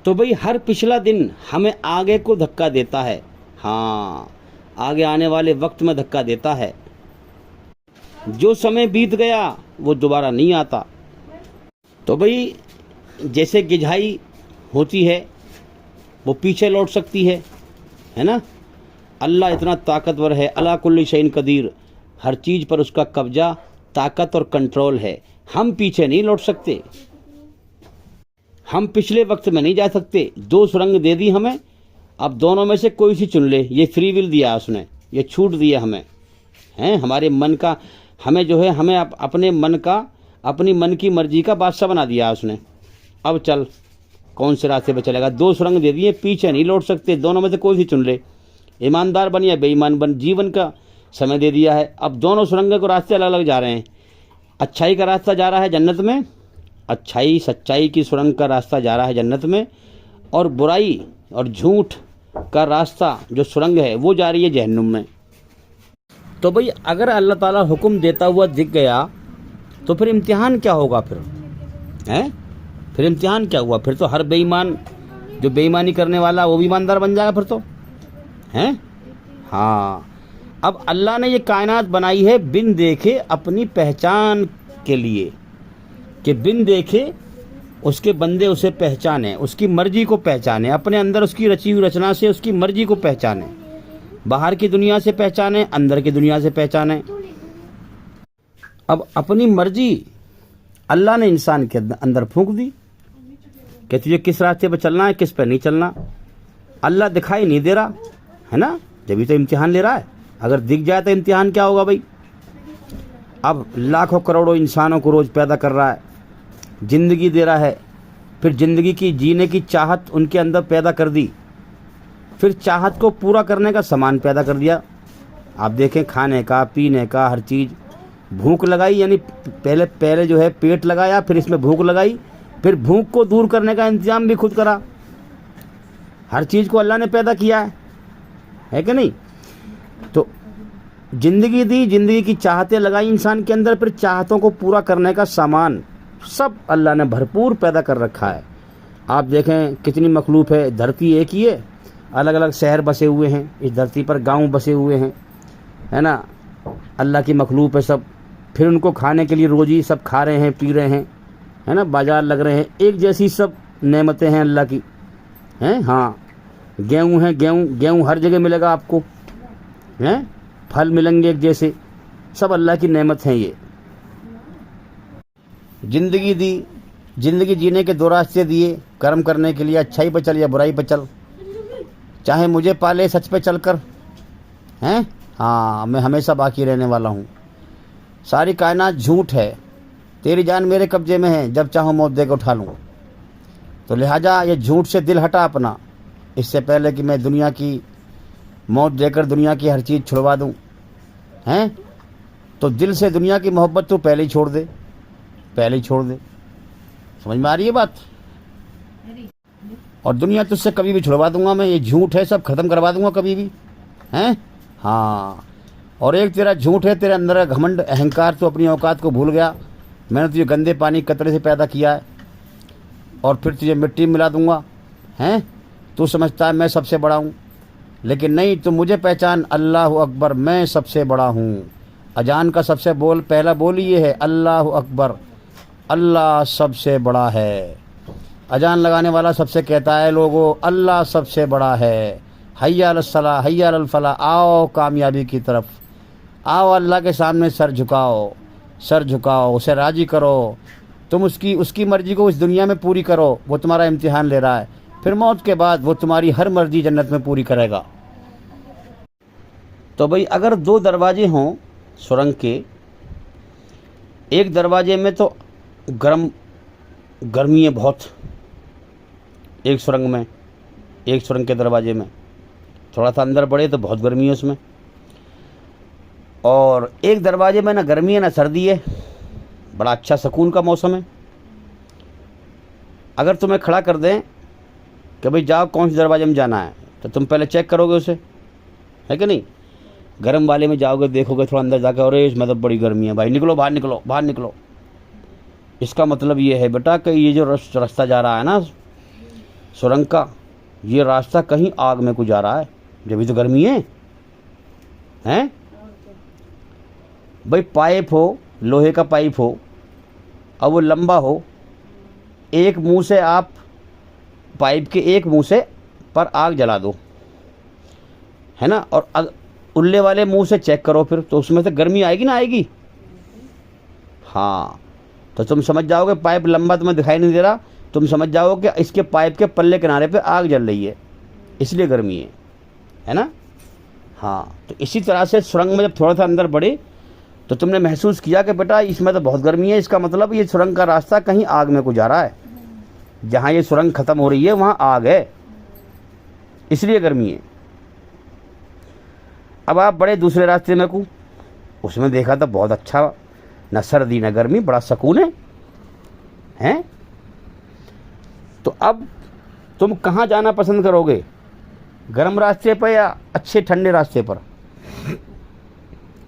B: तो भाई हर पिछला दिन हमें आगे को धक्का देता है, हाँ, आगे आने वाले वक्त में धक्का देता है। जो समय बीत गया वो दोबारा नहीं आता। तो भाई जैसे गिझाई होती है वो पीछे लौट सकती है ना। अल्लाह इतना ताकतवर है, अला कुल्ली शैइन कदीर, हर चीज़ पर उसका कब्जा, ताकत और कंट्रोल है। हम पीछे नहीं लौट सकते, हम पिछले वक्त में नहीं जा सकते। दो सुरंग दे दी हमें, अब दोनों में से कोई सी चुन ले, ये फ्री विल दिया उसने, ये छूट दिया हमें, हैं, हमारे मन का, हमें जो है, हमें अपने मन का अपनी मन की मर्जी का बादशाह बना दिया उसने। अब चल कौन से रास्ते पे चलेगा। 2 सुरंग दे दिए, पीछे नहीं लौट सकते, दोनों में से कोई सी चुन ले, ईमानदार बन या बेईमान बन। जीवन का समय दे दिया है। अब दोनों सुरंग को रास्ते अलग अलग जा रहे हैं। अच्छाई का रास्ता जा रहा है जन्नत में, अच्छाई सच्चाई की सुरंग का रास्ता जा रहा है जन्नत में, और बुराई और झूठ का रास्ता जो सुरंग है वो जा रही है जहन्नुम में। तो भाई अगर अल्लाह ताला हुक्म देता हुआ दिख गया तो फिर इम्तिहान क्या होगा फिर, हैं? फिर इम्तिहान क्या हुआ? फिर तो हर बेईमान जो बेईमानी करने वाला वो भी ईमानदार बन जाएगा फिर तो, हैं? हाँ। अब अल्लाह ने ये कायनात बनाई है बिन देखे अपनी पहचान के लिए, कि बिन देखे उसके बंदे उसे पहचाने, उसकी मर्जी को पहचाने, अपने अंदर उसकी रची हुई रचना से उसकी मर्जी को पहचाने, बाहर की दुनिया से पहचाने, अंदर की दुनिया से पहचाने। अब अपनी मर्जी अल्लाह ने इंसान के अंदर फूंक दी कि तुझे किस रास्ते पर चलना है, किस पर नहीं चलना। अल्लाह दिखाई नहीं दे रहा है ना, जब तो इम्तिहान ले रहा है। अगर दिख जाए तो इम्तिहान क्या होगा भाई। अब लाखों करोड़ों इंसानों को रोज़ पैदा कर रहा है, ज़िंदगी दे रहा है, फिर ज़िंदगी की जीने की चाहत उनके अंदर पैदा कर दी, फिर चाहत को पूरा करने का सामान पैदा कर दिया। आप देखें, खाने का पीने का हर चीज़, भूख लगाई यानी पहले जो है पेट लगाया, फिर इसमें भूख लगाई, फिर भूख को दूर करने का इंतजाम भी खुद करा। हर चीज़ को अल्लाह ने पैदा किया है कि नहीं। तो ज़िंदगी दी, ज़िंदगी की चाहतें लगाई इंसान के अंदर, फिर चाहतों को पूरा करने का सामान सब अल्लाह ने भरपूर पैदा कर रखा है। आप देखें कितनी मखलूक है, धरती एक ही है, अलग अलग शहर बसे हुए हैं इस धरती पर, गांव बसे हुए हैं, है ना। अल्लाह की मखलूक है सब, फिर उनको खाने के लिए रोज़ी सब खा रहे हैं, पी रहे हैं, है ना। बाजार लग रहे हैं, एक जैसी सब नेमतें हैं अल्लाह की, हैं। हाँ, गेहूँ है, गेहूँ हर जगह मिलेगा आपको, हैं। फल मिलेंगे एक जैसे, सब अल्लाह की नेमत हैं ये। ज़िंदगी दी, ज़िंदगी जीने के 2 रास्ते दिए, कर्म करने के लिए, अच्छाई पर चल या बुराई पर चल। चाहे मुझे पाले सच पे चल कर, हैं। हाँ, मैं हमेशा बाकी रहने वाला हूँ। सारी कायनात झूठ है, तेरी जान मेरे कब्जे में है, जब चाहूँ मौत देकर उठा लूँ। तो लिहाजा ये झूठ से दिल हटा अपना, इससे पहले कि मैं दुनिया की मौत देकर दुनिया की हर चीज़ छुड़वा दूँ, हैं। तो दिल से दुनिया की मोहब्बत तो पहले ही छोड़ दे, पहले ही छोड़ दे। समझ में आ रही है बात। और दुनिया तुझसे कभी भी छुड़वा दूंगा मैं, ये झूठ है सब खत्म करवा दूंगा कभी भी, हैं। हाँ, और एक तेरा झूठ है, तेरे अंदर का घमंड अहंकार, तो अपनी औकात को भूल गया। मैंने तुझे गंदे पानी कतरे से पैदा किया है और फिर तुझे मिट्टी में मिला दूंगा, हैं। तू समझता है मैं सबसे बड़ा हूँ, लेकिन नहीं, तो मुझे पहचान, अल्लाह अकबर, मैं सबसे बड़ा हूँ। अजान का सबसे पहला बोल ये है, अल्लाह अकबर, अल्लाह सबसे बड़ा है। अजान लगाने वाला सबसे कहता है, लोगों अल्लाह सबसे बड़ा है, हय्या अलस सलाह हय्या अलल फलाह, आओ कामयाबी की तरफ आओ, अल्लाह के सामने सर झुकाओ, सर झुकाओ, उसे राज़ी करो, तुम उसकी मर्ज़ी को इस दुनिया में पूरी करो। वो तुम्हारा इम्तिहान ले रहा है, फिर मौत के बाद वो तुम्हारी हर मर्ज़ी जन्नत में पूरी करेगा। तो भाई अगर 2 दरवाजे हों सुरंग के, एक दरवाजे में तो गर्मी है बहुत, एक सुरंग में, एक सुरंग के दरवाजे में थोड़ा सा अंदर बढ़े तो बहुत गर्मी है उसमें, और एक दरवाजे में ना गर्मी है ना सर्दी है, बड़ा अच्छा सुकून का मौसम है। अगर तुम्हें खड़ा कर दें कि भाई जाओ कौन से दरवाजे में जाना है, तो तुम पहले चेक करोगे उसे, है कि नहीं। गर्म वाले में जाओगे, देखोगे थोड़ा अंदर जाकर, अरे इसमें तो बड़ी गर्मी है भाई, निकलो बाहर, निकलो बाहर निकलो। इसका मतलब ये है बेटा कि ये जो रास्ता जा रहा है ना सुरंग का, ये रास्ता कहीं आग में को जा रहा है, जब भी तो गर्मी है, हैं। भाई पाइप हो, लोहे का पाइप हो, अब वो लंबा हो, एक मुंह से आप पाइप के एक मुंह से पर आग जला दो, है ना, और उल्ले वाले मुंह से चेक करो फिर, तो उसमें से गर्मी आएगी ना आएगी। हाँ, तो तुम समझ जाओगे पाइप लंबा तुम्हें दिखाई नहीं दे रहा, तुम समझ जाओगे कि इसके पाइप के पल्ले किनारे पे आग जल रही है, इसलिए गर्मी है ना। हाँ, तो इसी तरह से सुरंग में जब थोड़ा सा अंदर बढ़े तो तुमने महसूस किया कि बेटा इसमें तो बहुत गर्मी है, इसका मतलब ये सुरंग का रास्ता कहीं आग में को जा रहा है, जहाँ ये सुरंग ख़त्म हो रही है वहाँ आग है, इसलिए गर्मी है। अब आप बड़े दूसरे रास्ते में को, उसमें देखा तो बहुत अच्छा, न सर्दी न गर्मी, बड़ा सुकून है, हैं? तो अब तुम कहाँ जाना पसंद करोगे, गर्म रास्ते पर या अच्छे ठंडे रास्ते पर?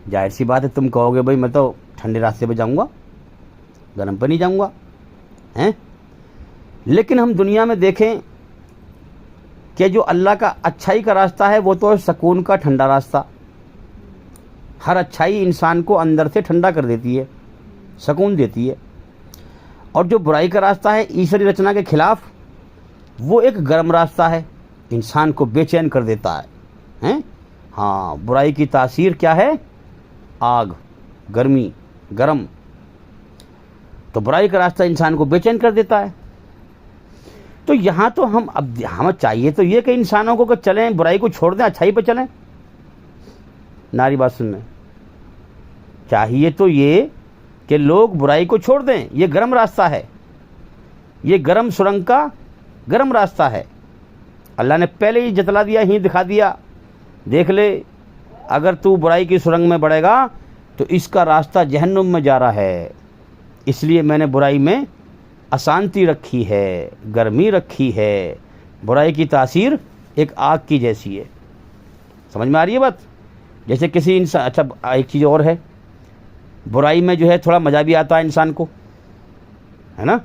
B: जाहिर सी बात है तुम कहोगे भाई मैं तो ठंडे रास्ते पर जाऊंगा, गर्म पर नहीं जाऊंगा, हैं? लेकिन हम दुनिया में देखें कि जो अल्लाह का अच्छाई का रास्ता है वो तो है सुकून का ठंडा रास्ता। हर अच्छाई इंसान को अंदर से ठंडा कर देती है, सुकून देती है। और जो बुराई का रास्ता है ईश्वरी रचना के खिलाफ, वो एक गर्म रास्ता है, इंसान को बेचैन कर देता है, हैं? हाँ, बुराई की तासीर क्या है? आग, गर्मी, गरम। तो बुराई का रास्ता इंसान को बेचैन कर देता है। तो यहाँ तो हमें चाहिए तो ये कि इंसानों को चलें, बुराई को छोड़ दें, अच्छाई पे चलें। नारी बात सुनने, चाहिए तो ये कि लोग बुराई को छोड़ दें, ये गर्म रास्ता है, ये गर्म सुरंग का गर्म रास्ता है। अल्लाह ने पहले ही जतला दिया, ही दिखा दिया, देख ले अगर तू बुराई की सुरंग में बढ़ेगा तो इसका रास्ता जहन्नुम में जा रहा है, इसलिए मैंने बुराई में अशांति रखी है, गर्मी रखी है। बुराई की तासीर एक आग की जैसी है। समझ में आ रही है बात? जैसे किसी इंसान, अच्छा एक चीज़ और है, बुराई में जो है थोड़ा मज़ा भी आता है इंसान को, है ना?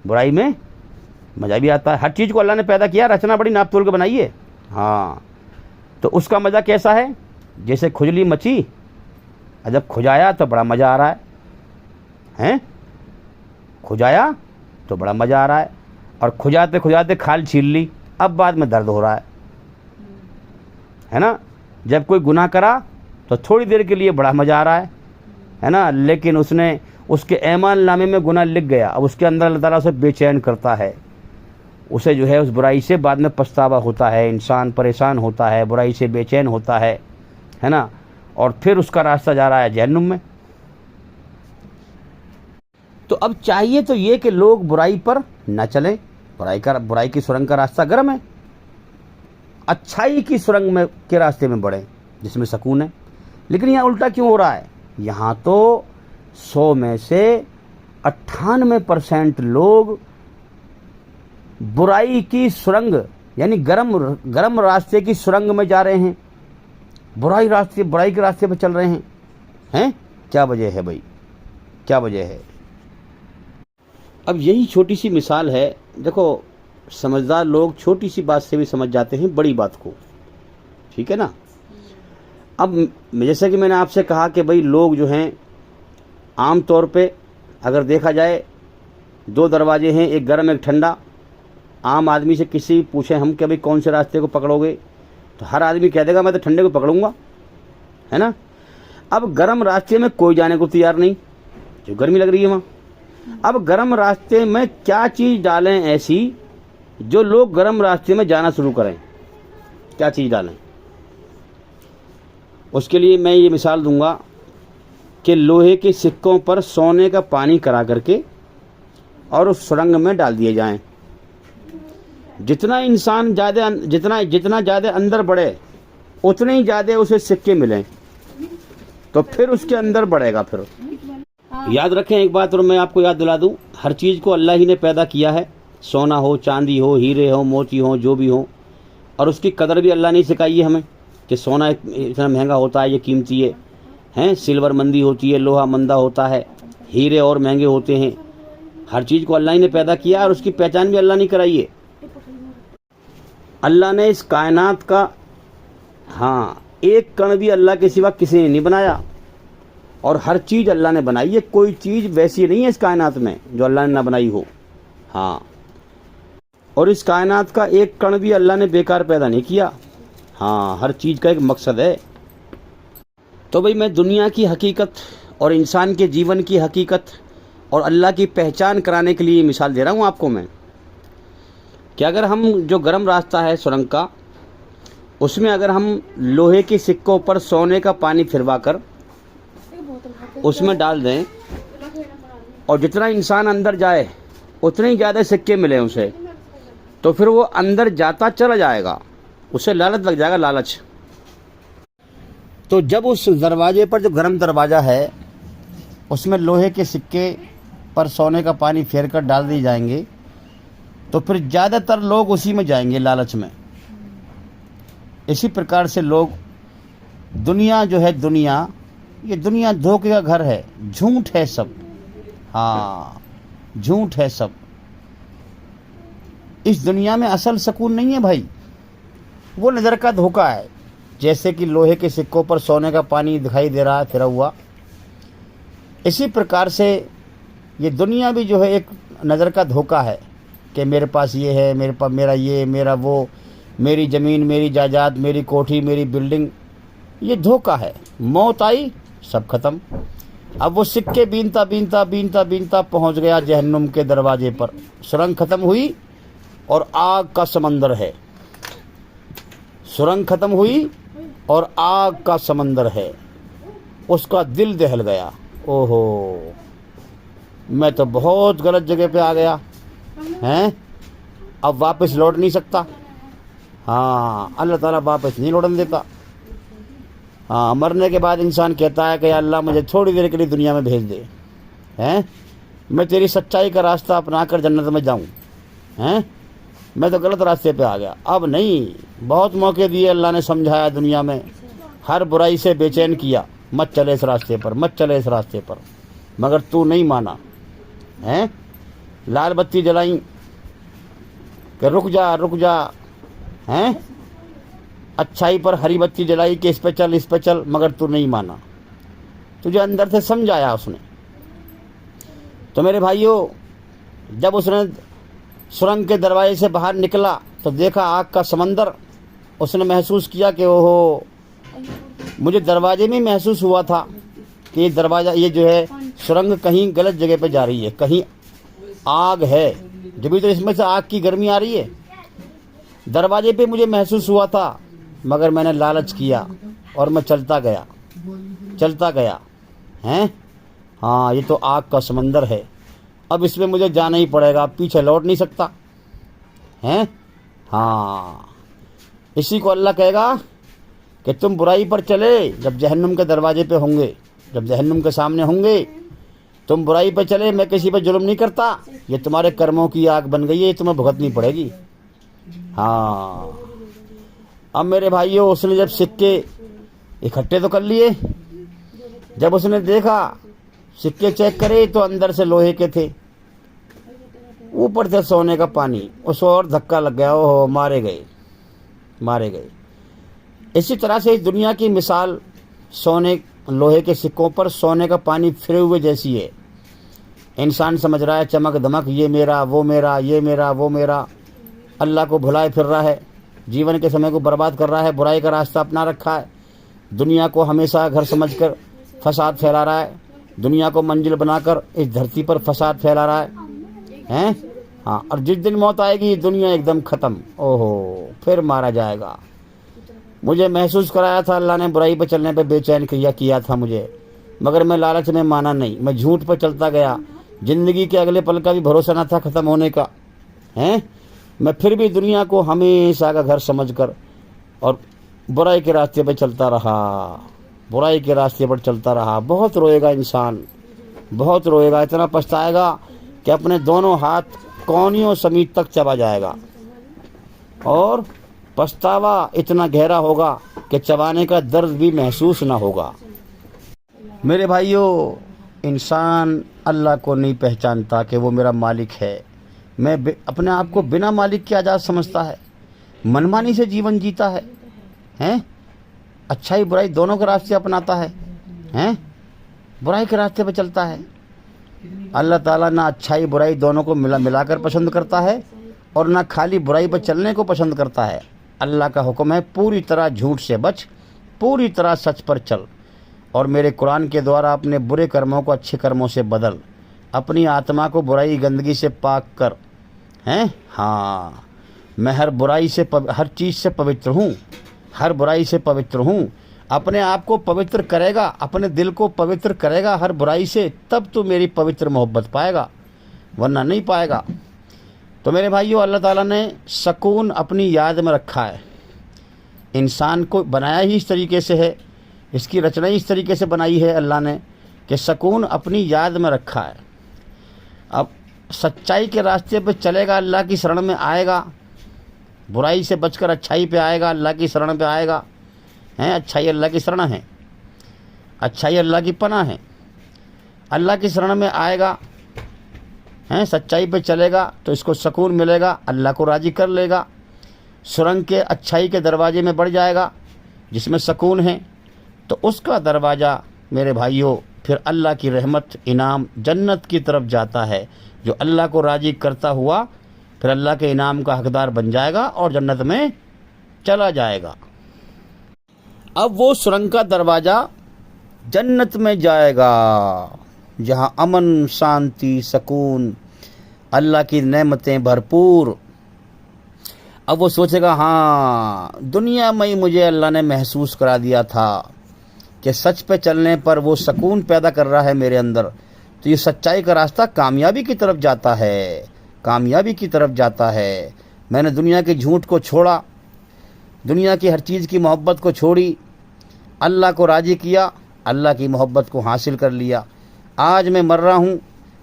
B: बुराई में मज़ा भी आता है। हर चीज़ को अल्लाह ने पैदा किया, रचना बड़ी नाप तोल के बनाई है। हाँ, तो उसका मज़ा कैसा है? जैसे खुजली मची, और जब खुजाया तो बड़ा मज़ा आ रहा है, खुजाया तो बड़ा मज़ा आ रहा है, और खुजाते खुजाते खाल छील ली, अब बाद में दर्द हो रहा है ना? जब कोई गुनाह करा तो थोड़ी देर के लिए बड़ा मज़ा आ रहा है ना? लेकिन उसने उसके ऐमान नामे में गुनाह लिख गया, अब उसके अंदर अल्लाह ताला उसे बेचैन करता है, उसे जो है उस बुराई से बाद में पछतावा होता है, इंसान परेशान होता है, बुराई से बेचैन होता है ना? और फिर उसका रास्ता जा रहा है जहन्नुम में। तो अब चाहिए तो ये कि लोग बुराई पर न चलें, बुराई की सुरंग का रास्ता गर्म है, अच्छाई की सुरंग में के रास्ते में बढ़ें जिसमें सुकून है। लेकिन यहाँ उल्टा क्यों हो रहा है? यहाँ तो 100 में से 98% लोग बुराई की सुरंग यानी गर्म रास्ते की सुरंग में जा रहे हैं, बुराई के रास्ते पर चल रहे हैं। क्या वजह है भाई, क्या वजह है? अब यही छोटी सी मिसाल है। देखो, समझदार लोग छोटी सी बात से भी समझ जाते हैं बड़ी बात को, ठीक है ना? अब जैसे कि मैंने आपसे कहा कि भाई लोग जो हैं आम तौर पे अगर देखा जाए 2 दरवाजे हैं, एक गर्म एक ठंडा। आम आदमी से किसी पूछें हम कि भाई कौन से रास्ते को पकड़ोगे, तो हर आदमी कह देगा मैं तो ठंडे को पकड़ूंगा, है ना? अब गर्म रास्ते में कोई जाने को तैयार नहीं, जो गर्मी लग रही है वहाँ। अब गर्म रास्ते में क्या चीज़ डालें ऐसी जो लोग गर्म रास्ते में जाना शुरू करें? क्या चीज़ डालें? उसके लिए मैं ये मिसाल दूंगा कि लोहे के सिक्कों पर सोने का पानी करा करके और उस सुरंग में डाल दिए जाएं। जितना इंसान जितना ज़्यादा अंदर बढ़े उतने ही ज़्यादा उसे सिक्के मिलें, तो फिर उसके अंदर बढ़ेगा। फिर याद रखें एक बात, और मैं आपको याद दिला दूं, हर चीज़ को अल्लाह ही ने पैदा किया है, सोना हो, चांदी हो, हीरे हो, मोती हो, जो भी हो, और उसकी कदर भी अल्लाह ने सिखाई है हमें कि सोना इतना महंगा होता है, ये कीमती है, सिल्वर मंदी होती है, लोहा मंदा होता है, हीरे और महंगे होते हैं। हर चीज़ को अल्लाह ही ने पैदा किया और उसकी पहचान भी अल्लाह ने कराई है। अल्लाह ने इस कायनात का एक कण भी अल्लाह के सिवा किसी ने नहीं बनाया, और हर चीज़ अल्लाह ने बनाई है। कोई चीज़ वैसी नहीं है इस कायनात में जो अल्लाह ने ना बनाई हो। और इस कायनात का एक कण भी अल्लाह ने बेकार पैदा नहीं किया। हर चीज़ का एक मकसद है। तो भाई मैं दुनिया की हकीकत और इंसान के जीवन की हकीकत और अल्लाह की पहचान कराने के लिए मिसाल दे रहा हूँ आपको मैं, कि अगर हम जो गर्म रास्ता है सुरंग का, उसमें अगर हम लोहे के सिक्कों पर सोने का पानी फिरवा कर उसमें डाल दें और जितना इंसान अंदर जाए उतने ही ज़्यादा सिक्के मिले उसे, तो फिर वो अंदर जाता चला जाएगा, उसे लालच लग जाएगा, लालच। तो जब उस दरवाजे पर, जो गर्म दरवाज़ा है, उसमें लोहे के सिक्के पर सोने का पानी फेर कर डाल दिए जाएंगे, तो फिर ज़्यादातर लोग उसी में जाएंगे, लालच में। इसी प्रकार से लोग, दुनिया जो है, दुनिया, ये दुनिया धोखे का घर है, झूठ है सब। हाँ, झूठ है सब। इस दुनिया में असल सुकून नहीं है भाई, वो नज़र का धोखा है। जैसे कि लोहे के सिक्कों पर सोने का पानी दिखाई दे रहा है फिरा हुआ, इसी प्रकार से ये दुनिया भी जो है एक नज़र का धोखा है कि मेरे पास ये है, मेरे पास मेरा ये, मेरा वो, मेरी ज़मीन, मेरी जायदाद, मेरी कोठी, मेरी बिल्डिंग, ये धोखा है। मौत आई, सब खत्म। अब वो सिक्के बीनता बीनता बीनता बीनता पहुंच गया जहन्नुम के दरवाजे पर। सुरंग खत्म हुई और आग का समंदर है। सुरंग खत्म हुई और आग का समंदर है। उसका दिल दहल गया, ओहो, मैं तो बहुत गलत जगह पे आ गया हैं, अब वापस लौट नहीं सकता। हाँ, अल्लाह ताला वापस नहीं लौटने देता। हाँ, मरने के बाद इंसान कहता है कि अल्लाह मुझे थोड़ी देर के लिए दुनिया में भेज दे, हैं, मैं तेरी सच्चाई का रास्ता अपना कर जन्नत में जाऊं, हैं, मैं तो गलत रास्ते पे आ गया। अब नहीं, बहुत मौके दिए अल्लाह ने, समझाया दुनिया में, हर बुराई से बेचैन किया, मत चले इस रास्ते पर, मत चले इस रास्ते पर, मगर तू नहीं माना, हैं, लाल बत्ती जलाई कि रुक जा रुक जा, हैं, अच्छाई पर हरी बत्ती जलाई कि इस पे चल, मगर तू नहीं माना, तुझे अंदर से समझाया उसने। तो मेरे भाइयों, जब उसने सुरंग के दरवाजे से बाहर निकला तो देखा आग का समंदर। उसने महसूस किया कि ओहो, मुझे दरवाजे में महसूस हुआ था कि ये दरवाज़ा, ये जो है सुरंग कहीं गलत जगह पे जा रही है, कहीं आग है, जब तो इसमें से आग की गर्मी आ रही है। दरवाजे पे मुझे महसूस हुआ था, मगर मैंने लालच किया और मैं चलता गया, हैं। हाँ, ये तो आग का समंदर है, अब इसमें मुझे जाना ही पड़ेगा, पीछे लौट नहीं सकता, हैं। हाँ, इसी को अल्लाह कहेगा कि तुम बुराई पर चले, जब जहन्नुम के दरवाजे पे होंगे, जब जहन्नुम के सामने होंगे, तुम बुराई पर चले, मैं किसी पर जुल्म नहीं करता, ये तुम्हारे कर्मों की आग बन गई है, ये तुम्हें भुगतनी पड़ेगी। हाँ, अब मेरे भाइयों, उसने जब सिक्के इकट्ठे तो कर लिए, जब उसने देखा, सिक्के चेक करे तो अंदर से लोहे के थे, ऊपर से सोने का पानी, उसको और धक्का लग गया, ओहो, मारे गए। इसी तरह से इस दुनिया की मिसाल सोने, लोहे के सिक्कों पर सोने का पानी फिरे हुए जैसी है। इंसान समझ रहा है चमक दमक, ये मेरा, वो मेरा, ये मेरा, वो मेरा, अल्लाह को भुलाए फिर रहा है, जीवन के समय को बर्बाद कर रहा है, बुराई का रास्ता अपना रखा है, दुनिया को हमेशा घर समझकर फसाद फैला रहा है, दुनिया को मंजिल बनाकर इस धरती पर फसाद फैला रहा है, हैं। हाँ, और जिस दिन मौत आएगी दुनिया एकदम ख़त्म, ओहो, फिर मारा जाएगा। मुझे महसूस कराया था अल्लाह ने, बुराई पर चलने पर बेचैन किया था मुझे, मगर मैं लालच में माना नहीं, मैं झूठ पर चलता गया। ज़िंदगी के अगले पल का भी भरोसा न था ख़त्म होने का, हैं। मैं फिर भी दुनिया को हमेशा का घर समझकर और बुराई के रास्ते पर चलता रहा, बहुत रोएगा इंसान, बहुत रोएगा, इतना पछताएगा कि अपने दोनों हाथ कौनियों समीत तक चबा जाएगा, और पछतावा इतना गहरा होगा कि चबाने का दर्द भी महसूस ना होगा। मेरे भाइयों, इंसान अल्लाह को नहीं पहचानता कि वो मेरा मालिक है। मैं अपने आप को बिना मालिक के आज़ाद समझता है, मनमानी से जीवन जीता है, हैं। अच्छाई बुराई दोनों के रास्ते अपनाता है, हैं, बुराई के रास्ते पर चलता है। अल्लाह ताला ना अच्छाई बुराई दोनों को मिलाकर पसंद करता है और ना खाली बुराई पर चलने को पसंद करता है। अल्लाह का हुक्म है, पूरी तरह झूठ से बच, पूरी तरह सच पर चल, और मेरे कुरान के द्वारा अपने बुरे कर्मों को अच्छे कर्मों से बदल, अपनी आत्मा को बुराई गंदगी से पाक कर, हैं। हाँ, मैं हर चीज़ से पवित्र हूँ, हर बुराई से पवित्र हूँ। अपने आप को पवित्र करेगा, अपने दिल को पवित्र करेगा हर बुराई से, तब तो मेरी पवित्र मोहब्बत पाएगा, वरना नहीं पाएगा। तो मेरे भाइयों, अल्लाह ताला ने सुकून अपनी याद में रखा है। इंसान को बनाया ही इस तरीके से है, इसकी रचना ही इस तरीके से बनाई है अल्लाह ने कि सुकून अपनी याद में रखा है। अब सच्चाई के रास्ते पे चलेगा, अल्लाह की शरण में आएगा, बुराई से बचकर अच्छाई पे आएगा, अल्लाह की शरण पे आएगा। हैं, अच्छाई अल्लाह की शरण है, अच्छाई अल्लाह की पनाह है। अल्लाह की शरण में आएगा, हैं, सच्चाई पे चलेगा तो इसको सुकून मिलेगा, अल्लाह को राज़ी कर लेगा, सुरंग के अच्छाई के दरवाजे में बढ़ जाएगा जिसमें सुकून है। तो उसका दरवाज़ा मेरे भाइयों फिर अल्लाह की रहमत, इनाम, जन्नत की तरफ जाता है। जो अल्लाह को राज़ी करता हुआ फिर अल्लाह के इनाम का हकदार बन जाएगा और जन्नत में चला जाएगा। अब वो सुरंग का दरवाज़ा जन्नत में जाएगा जहाँ अमन, शांति, सुकून, अल्लाह की नेमतें भरपूर। अब वो सोचेगा, हाँ, दुनिया में ही मुझे अल्लाह ने महसूस करा दिया था कि सच पे चलने पर वो सुकून पैदा कर रहा है मेरे अंदर। तो ये सच्चाई का रास्ता कामयाबी की तरफ जाता है, कामयाबी की तरफ जाता है। मैंने दुनिया के झूठ को छोड़ा, दुनिया की हर चीज़ की मोहब्बत को छोड़ी, अल्लाह को राज़ी किया, अल्लाह की मोहब्बत को हासिल कर लिया। आज मैं मर रहा हूँ,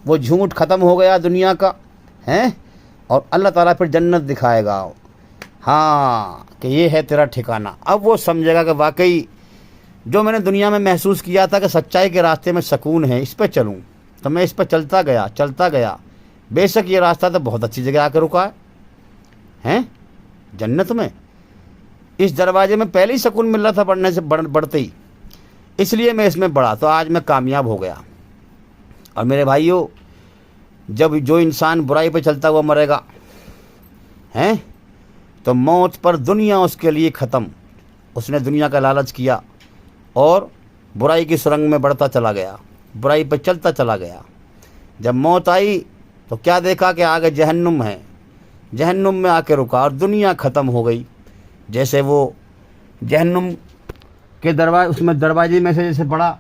B: वो झूठ ख़त्म हो गया दुनिया का, हैं, और अल्लाह ताला फिर जन्नत दिखाएगा, हाँ, कि ये है तेरा ठिकाना। अब वो समझेगा कि वाकई जो मैंने दुनिया में महसूस किया था कि सच्चाई के रास्ते में सुकून है, इस पर चलूँ, तो मैं इस पर चलता गया। बेशक ये रास्ता तो बहुत अच्छी जगह आकर रुका है, हैं, जन्नत में। इस दरवाजे में पहले ही सुकून मिल रहा था बढ़ने से बढ़ते ही, इसलिए मैं इसमें बढ़ा, तो आज मैं कामयाब हो गया। और मेरे भाइयों, जब जो इंसान बुराई पे चलता हुआ मरेगा, हैं, तो मौत पर दुनिया उसके लिए ख़त्म। उसने दुनिया का लालच किया और बुराई की सुरंग में बढ़ता चला गया, बुराई पे चलता चला गया। जब मौत आई तो क्या देखा कि आगे जहन्नुम है, जहन्नुम में आके रुका और दुनिया ख़त्म हो गई। जैसे वो जहन्नुम के उसमें दरवाजे में से जैसे बढ़ा,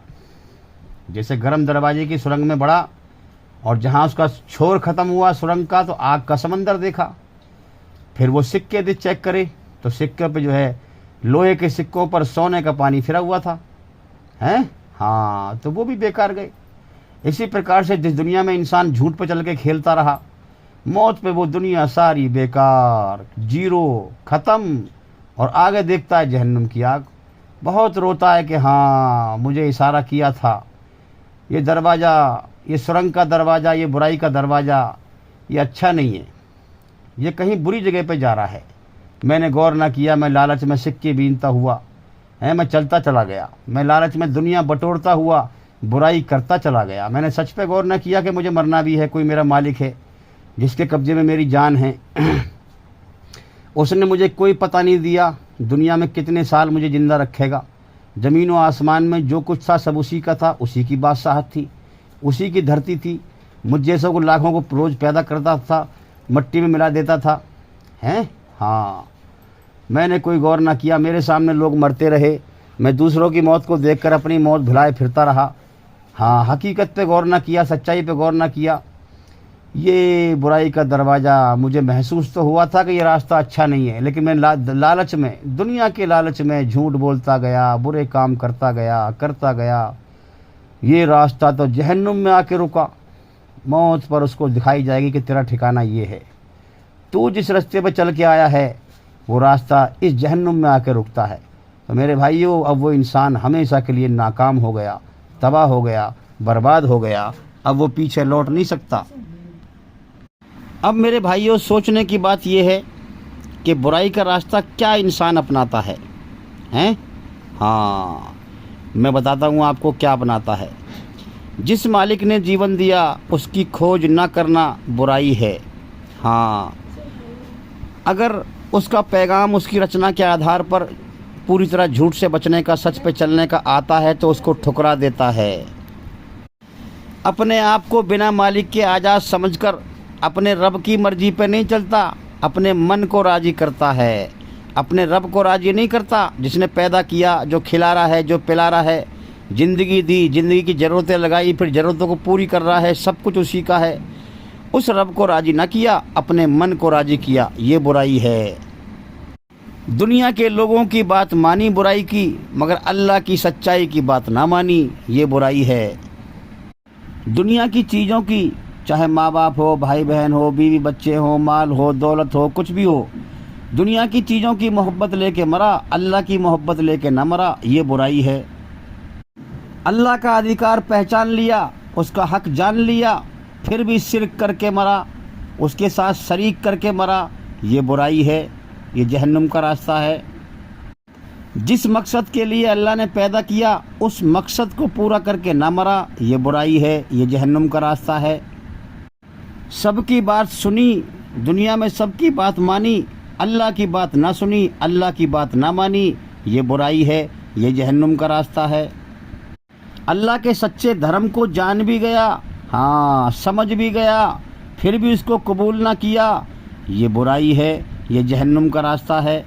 B: जैसे गर्म दरवाजे की सुरंग में बढ़ा, और जहाँ उसका छोर ख़त्म हुआ सुरंग का तो आग का समंदर देखा। फिर वो सिक्के दे चेक करे तो सिक्के पे जो है लोहे के सिक्कों पर सोने का पानी फिरा हुआ था, हैं, हाँ, तो वो भी बेकार गए। इसी प्रकार से जिस दुनिया में इंसान झूठ पर चल के खेलता रहा, मौत पे वो दुनिया सारी बेकार, जीरो, ख़त्म, और आगे देखता है जहन्नुम की आग। बहुत रोता है कि हाँ, मुझे इशारा किया था, ये दरवाज़ा, ये सुरंग का दरवाज़ा, ये बुराई का दरवाज़ा, ये अच्छा नहीं है, ये कहीं बुरी जगह पे जा रहा है। मैंने गौर ना किया, मैं लालच में सिक्के बीनता हुआ, है, मैं चलता चला गया, मैं लालच में दुनिया बटोरता हुआ बुराई करता चला गया। मैंने सच पे गौर ना किया कि मुझे मरना भी है, कोई मेरा मालिक है जिसके कब्जे में मेरी जान है। उसने मुझे कोई पता नहीं दिया दुनिया में कितने साल मुझे ज़िंदा रखेगा। ज़मीन व आसमान में जो कुछ था सब उसी का था, उसी की बादशाहत थी, उसी की धरती थी। मुझ जैसों को लाखों को रोज़ पैदा करता था, मट्टी में मिला देता था, हैं, हाँ। मैंने कोई गौर ना किया, मेरे सामने लोग मरते रहे, मैं दूसरों की मौत को देखकर अपनी मौत भुलाए फिरता रहा। हाँ, हकीकत पे गौर ना किया, सच्चाई पे गौर ना किया। ये बुराई का दरवाज़ा, मुझे महसूस तो हुआ था कि ये रास्ता अच्छा नहीं है, लेकिन मैं लालच में, दुनिया के लालच में झूठ बोलता गया, बुरे काम करता गया। ये रास्ता तो जहन्नुम में आके रुका। मौत पर उसको दिखाई जाएगी कि तेरा ठिकाना ये है। तू जिस रास्ते पर चल के आया है वो रास्ता इस जहन्नुम में आके रुकता है। तो मेरे भाइयों, अब वो इंसान हमेशा के लिए नाकाम हो गया, तबाह हो गया, बर्बाद हो गया। अब वो पीछे लौट नहीं सकता। अब मेरे भाइयों, सोचने की बात यह है कि बुराई का रास्ता क्या इंसान अपनाता है, हैं? हाँ, मैं बताता हूँ आपको क्या अपनाता है। जिस मालिक ने जीवन दिया उसकी खोज न करना बुराई है। हाँ, अगर उसका पैगाम उसकी रचना के आधार पर पूरी तरह झूठ से बचने का, सच पे चलने का आता है तो उसको ठुकरा देता है। अपने आप को बिना मालिक के आज़ाद समझकर अपने रब की मर्जी पे नहीं चलता, अपने मन को राज़ी करता है, अपने रब को राजी नहीं करता, जिसने पैदा किया, जो खिला रहा है, जो पिला रहा है, ज़िंदगी दी, ज़िंदगी की ज़रूरतें लगाई, फिर ज़रूरतों को पूरी कर रहा है, सब कुछ उसी का है। उस रब को राजी ना किया, अपने मन को राजी किया, ये बुराई है। दुनिया के लोगों की बात मानी, बुराई की, मगर अल्लाह की सच्चाई की बात ना मानी, ये बुराई है। दुनिया की चीज़ों की, चाहे माँ बाप हो, भाई बहन हो, बीवी बच्चे हो, माल हो, दौलत हो, कुछ भी हो, दुनिया की चीज़ों की मोहब्बत लेके मरा, अल्लाह की मोहब्बत लेके ना मरा, ये बुराई है। अल्लाह का अधिकार पहचान लिया, उसका हक जान लिया, फिर भी शिर्क करके मरा, उसके साथ शरीक करके मरा, ये बुराई है, ये जहन्नुम का रास्ता है। जिस मकसद के लिए अल्लाह ने पैदा किया, उस मकसद को पूरा करके ना मरा, ये बुराई है, ये जहन्नुम का रास्ता है। सबकी बात सुनी, दुनिया में सबकी बात मानी, अल्लाह की बात ना सुनी, अल्लाह की बात ना मानी, ये बुराई है, ये जहन्नुम का रास्ता है। अल्लाह के सच्चे धर्म को जान भी गया, हाँ समझ भी गया, फिर भी उसको कबूल ना किया, ये बुराई है, ये जहन्नुम का रास्ता है।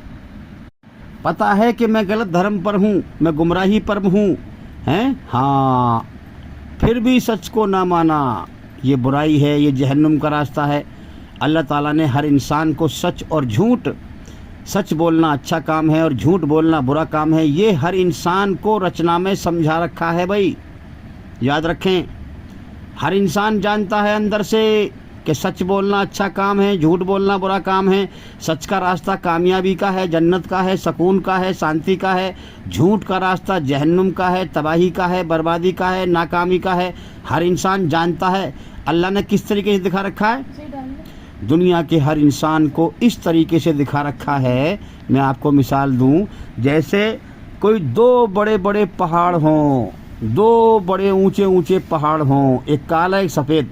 B: पता है कि मैं गलत धर्म पर हूँ, मैं गुमराही पर हूँ, हैं, हाँ, फिर भी सच को ना माना, ये बुराई है, ये जहन्नुम का रास्ता है। अल्लाह ताला ने हर इंसान को सच और झूठ, सच बोलना अच्छा काम है और झूठ बोलना बुरा काम है, ये हर इंसान को रचना में समझा रखा है। भाई याद रखें, हर इंसान जानता है अंदर से कि सच बोलना अच्छा काम है, झूठ बोलना बुरा काम है। सच का रास्ता कामयाबी का है, जन्नत का है, सुकून का है, शांति का है। झूठ का रास्ता जहन्नुम का है, तबाही का है, बर्बादी का है, नाकामी का है। हर इंसान जानता है। अल्लाह ने किस तरीके से दिखा रखा है? दुनिया के हर इंसान को इस तरीके से दिखा रखा है। मैं आपको मिसाल दूं, जैसे कोई दो बड़े बड़े पहाड़ हों, दो बड़े ऊंचे ऊंचे पहाड़ हों, एक काला एक सफ़ेद,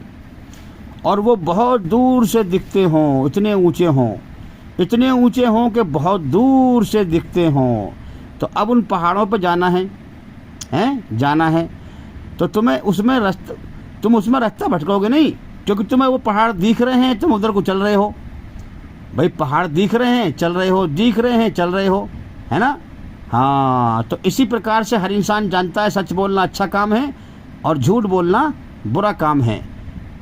B: और वो बहुत दूर से दिखते हों, इतने ऊंचे हों कि बहुत दूर से दिखते हों। तो अब उन पहाड़ों पर जाना है, जाना है, तो तुम उसमें रास्ता भटकोगे नहीं, क्योंकि तुम्हें वो पहाड़ दिख रहे हैं, तुम उधर को चल रहे हो। भाई पहाड़ दिख रहे हैं, चल रहे हो, दिख रहे हैं, चल रहे हो, है ना? हाँ, तो इसी प्रकार से हर इंसान जानता है सच बोलना अच्छा काम है और झूठ बोलना बुरा काम है।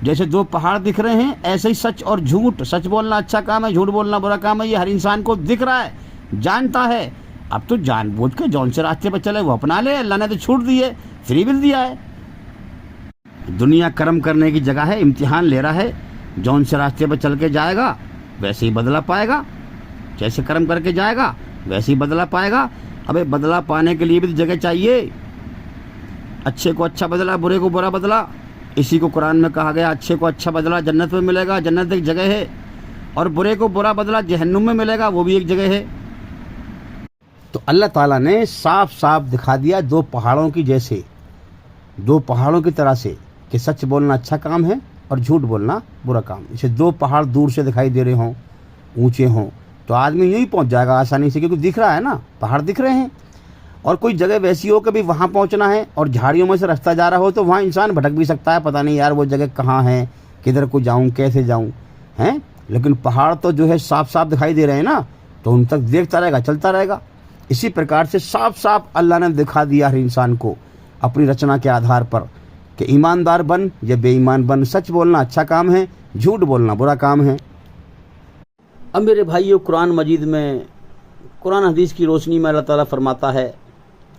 B: जैसे दो पहाड़ दिख रहे हैं, ऐसे ही सच और झूठ, सच बोलना अच्छा काम है, झूठ बोलना बुरा काम है, ये हर इंसान को दिख रहा है, जानता है। अब तो जानबूझ के जौन से रास्ते पर चले वो अपना ले, अल्लाह ने तो छूट दी है, फ्री विल दिया है। दुनिया कर्म करने की जगह है, इम्तिहान ले रहा है। जौन से रास्ते पर चल के जाएगा वैसे ही बदला पाएगा, जैसे कर्म करके जाएगा वैसे ही बदला पाएगा। अबे बदला पाने के लिए भी तो जगह चाहिए। अच्छे को अच्छा बदला, बुरे को बुरा बदला, इसी को कुरान में कहा गया। अच्छे को अच्छा बदला जन्नत में मिलेगा, जन्नत एक जगह है, और बुरे को बुरा बदला जहन्नुम में मिलेगा, वो भी एक जगह है। तो अल्लाह ताला ने साफ साफ दिखा दिया दो पहाड़ों की जैसे, दो पहाड़ों की तरह से, कि सच बोलना अच्छा काम है और झूठ बोलना बुरा काम। इसे दो पहाड़ दूर से दिखाई दे रहे हों, ऊंचे हों, तो आदमी यहीं पहुंच जाएगा आसानी से, क्योंकि दिख रहा है ना, पहाड़ दिख रहे हैं। और कोई जगह वैसी हो कि भी वहाँ पहुँचना है और झाड़ियों में से रास्ता जा रहा हो, तो वहाँ इंसान भटक भी सकता है, पता नहीं यार वो जगह कहाँ है, किधर को जाऊँ, कैसे जाऊँ, हैं। लेकिन पहाड़ तो जो है साफ साफ दिखाई दे रहे हैं ना, तो उन तक देखता रहेगा, चलता रहेगा। इसी प्रकार से साफ साफ अल्लाह ने दिखा दिया हर इंसान को अपनी रचना के आधार पर कि ईमानदार बन या बेईमान बन, सच बोलना अच्छा काम है, झूठ बोलना बुरा काम है। अब मेरे भाइयों, कुरान मजीद में, कुरान हदीस की रोशनी में अल्लाह ताला फरमाता है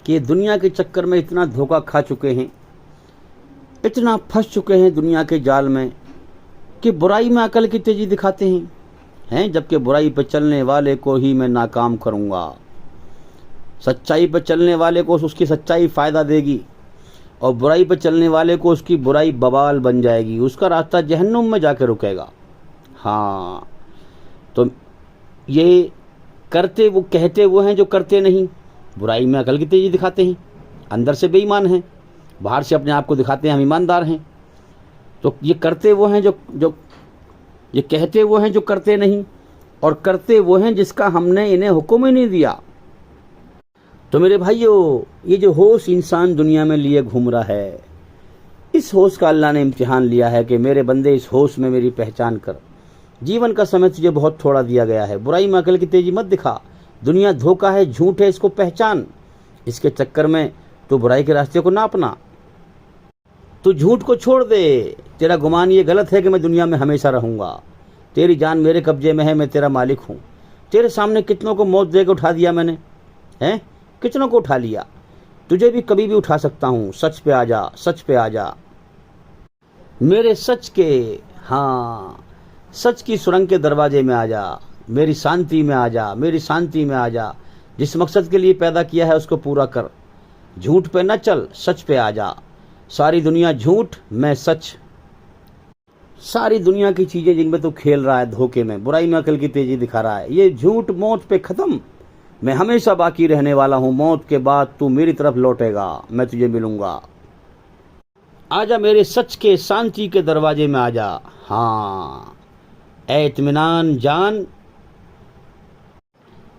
B: कि दुनिया के चक्कर में इतना धोखा खा चुके हैं, इतना फंस चुके हैं दुनिया के जाल में, कि बुराई में अकल की तेजी दिखाते हैं, जबकि बुराई पर चलने वाले को ही मैं नाकाम करूँगा। सच्चाई पर चलने वाले को उसकी सच्चाई फ़ायदा देगी, और बुराई पर चलने वाले को उसकी बुराई बवाल बन जाएगी, उसका रास्ता जहन्नुम में जाकर रुकेगा। हाँ, तो ये करते वो कहते वो हैं जो करते नहीं, बुराई में अकल की तेजी दिखाते हैं, अंदर से बेईमान हैं, बाहर से अपने आप को दिखाते हैं हम ईमानदार हैं। तो ये करते वो हैं जो ये कहते वो हैं जो करते नहीं, और करते वो हैं जिसका हमने इन्हें हुक्म ही नहीं दिया। तो मेरे भाइयों, ये जो होश इंसान दुनिया में लिए घूम रहा है, इस होश का अल्लाह ने इम्तिहान लिया है कि मेरे बंदे इस होश में मेरी पहचान कर। जीवन का समय तुझे बहुत थोड़ा दिया गया है, बुराई में अकल की तेजी मत दिखा, दुनिया धोखा है, झूठ है, इसको पहचान। इसके चक्कर में तू बुराई के रास्ते को ना अपना, तू झूठ को छोड़ दे। तेरा गुमान ये गलत है कि मैं दुनिया में हमेशा रहूंगा। तेरी जान मेरे कब्जे में है, मैं तेरा मालिक हूँ। तेरे सामने कितनों को मौत देकर उठा दिया मैंने, हैं? कितनों को उठा लिया, तुझे भी कभी भी उठा सकता हूँ। सच पे आ जा, सच पे आ जा, मेरे सच के, हाँ, सच की सुरंग के दरवाजे में आ जा, मेरी शांति में आ जा, मेरी शांति में आ जा। जिस मकसद के लिए पैदा किया है उसको पूरा कर। झूठ पे न चल, सच पे आ जा। सारी दुनिया झूठ, मैं सच। सारी दुनिया की चीजें जिनमें तू खेल रहा है धोखे में, बुराई में अकल की तेजी दिखा रहा है, ये झूठ मौत पे खत्म। मैं हमेशा बाकी रहने वाला हूं। मौत के बाद तू मेरी तरफ लौटेगा, मैं तुझे मिलूंगा। आजा मेरे सच के, शांति के दरवाजे में आजा। हाँ, ऐ इत्मीनान जान,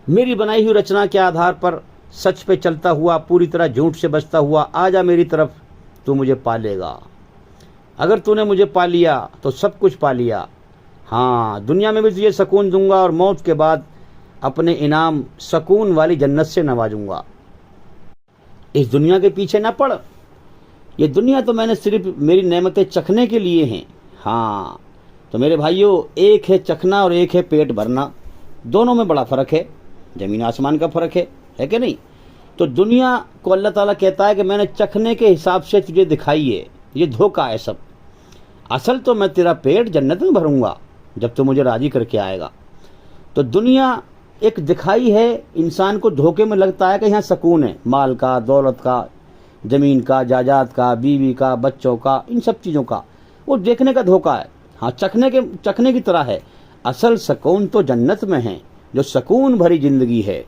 B: मेरी बनाई हुई रचना के आधार पर सच पे चलता हुआ, पूरी तरह झूठ से बचता हुआ आजा मेरी तरफ, तू मुझे पा लेगा। अगर तूने मुझे पा लिया तो सब कुछ पा लिया। हाँ, दुनिया में भी तुझे सुकून दूंगा और मौत के बाद अपने इनाम सुकून वाली जन्नत से नवाजूंगा। इस दुनिया के पीछे ना पड़। ये दुनिया तो मैंने सिर्फ मेरी नेमतें चखने के लिए हैं। हाँ, तो मेरे भाइयों, एक है चखना और एक है पेट भरना। दोनों में बड़ा फर्क है, जमीन आसमान का फर्क है कि नहीं? तो दुनिया को अल्लाह ताला कहता है कि मैंने चखने के हिसाब से तुझे दिखाई है, ये धोखा है सब। असल तो मैं तेरा पेट जन्नत में भरूंगा जब तू मुझे राजी करके आएगा। तो दुनिया एक दिखाई है, इंसान को धोखे में लगता है कि यहाँ सुकून है, माल का, दौलत का, जमीन का, जायदाद का, बीवी का, बच्चों का, इन सब चीज़ों का, वो देखने का धोखा है। हाँ, चखने की तरह है। असल सुकून तो जन्नत में है, जो सुकून भरी जिंदगी है।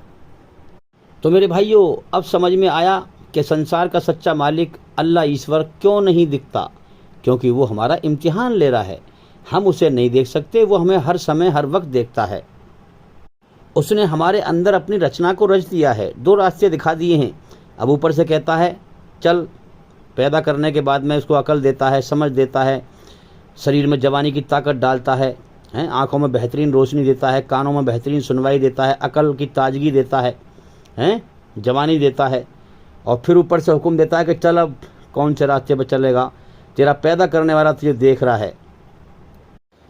B: तो मेरे भाइयों, अब समझ में आया कि संसार का सच्चा मालिक अल्लाह ईश्वर क्यों नहीं दिखता? क्योंकि वो हमारा इम्तिहान ले रहा है। हम उसे नहीं देख सकते, वो हमें हर समय हर वक्त देखता है। उसने हमारे अंदर अपनी रचना को रच दिया है, दो रास्ते दिखा दिए हैं। अब ऊपर से कहता है चल, पैदा करने के बाद में उसको अकल देता है, समझ देता है, शरीर में जवानी की ताकत डालता है, आंखों में बेहतरीन रोशनी देता है, कानों में बेहतरीन सुनवाई देता है, अकल की ताजगी देता है, जवानी देता है। और फिर ऊपर से हुक्म देता है कि चल अब कौन से रास्ते पर चलेगा, तेरा पैदा करने वाला तुझे देख रहा है।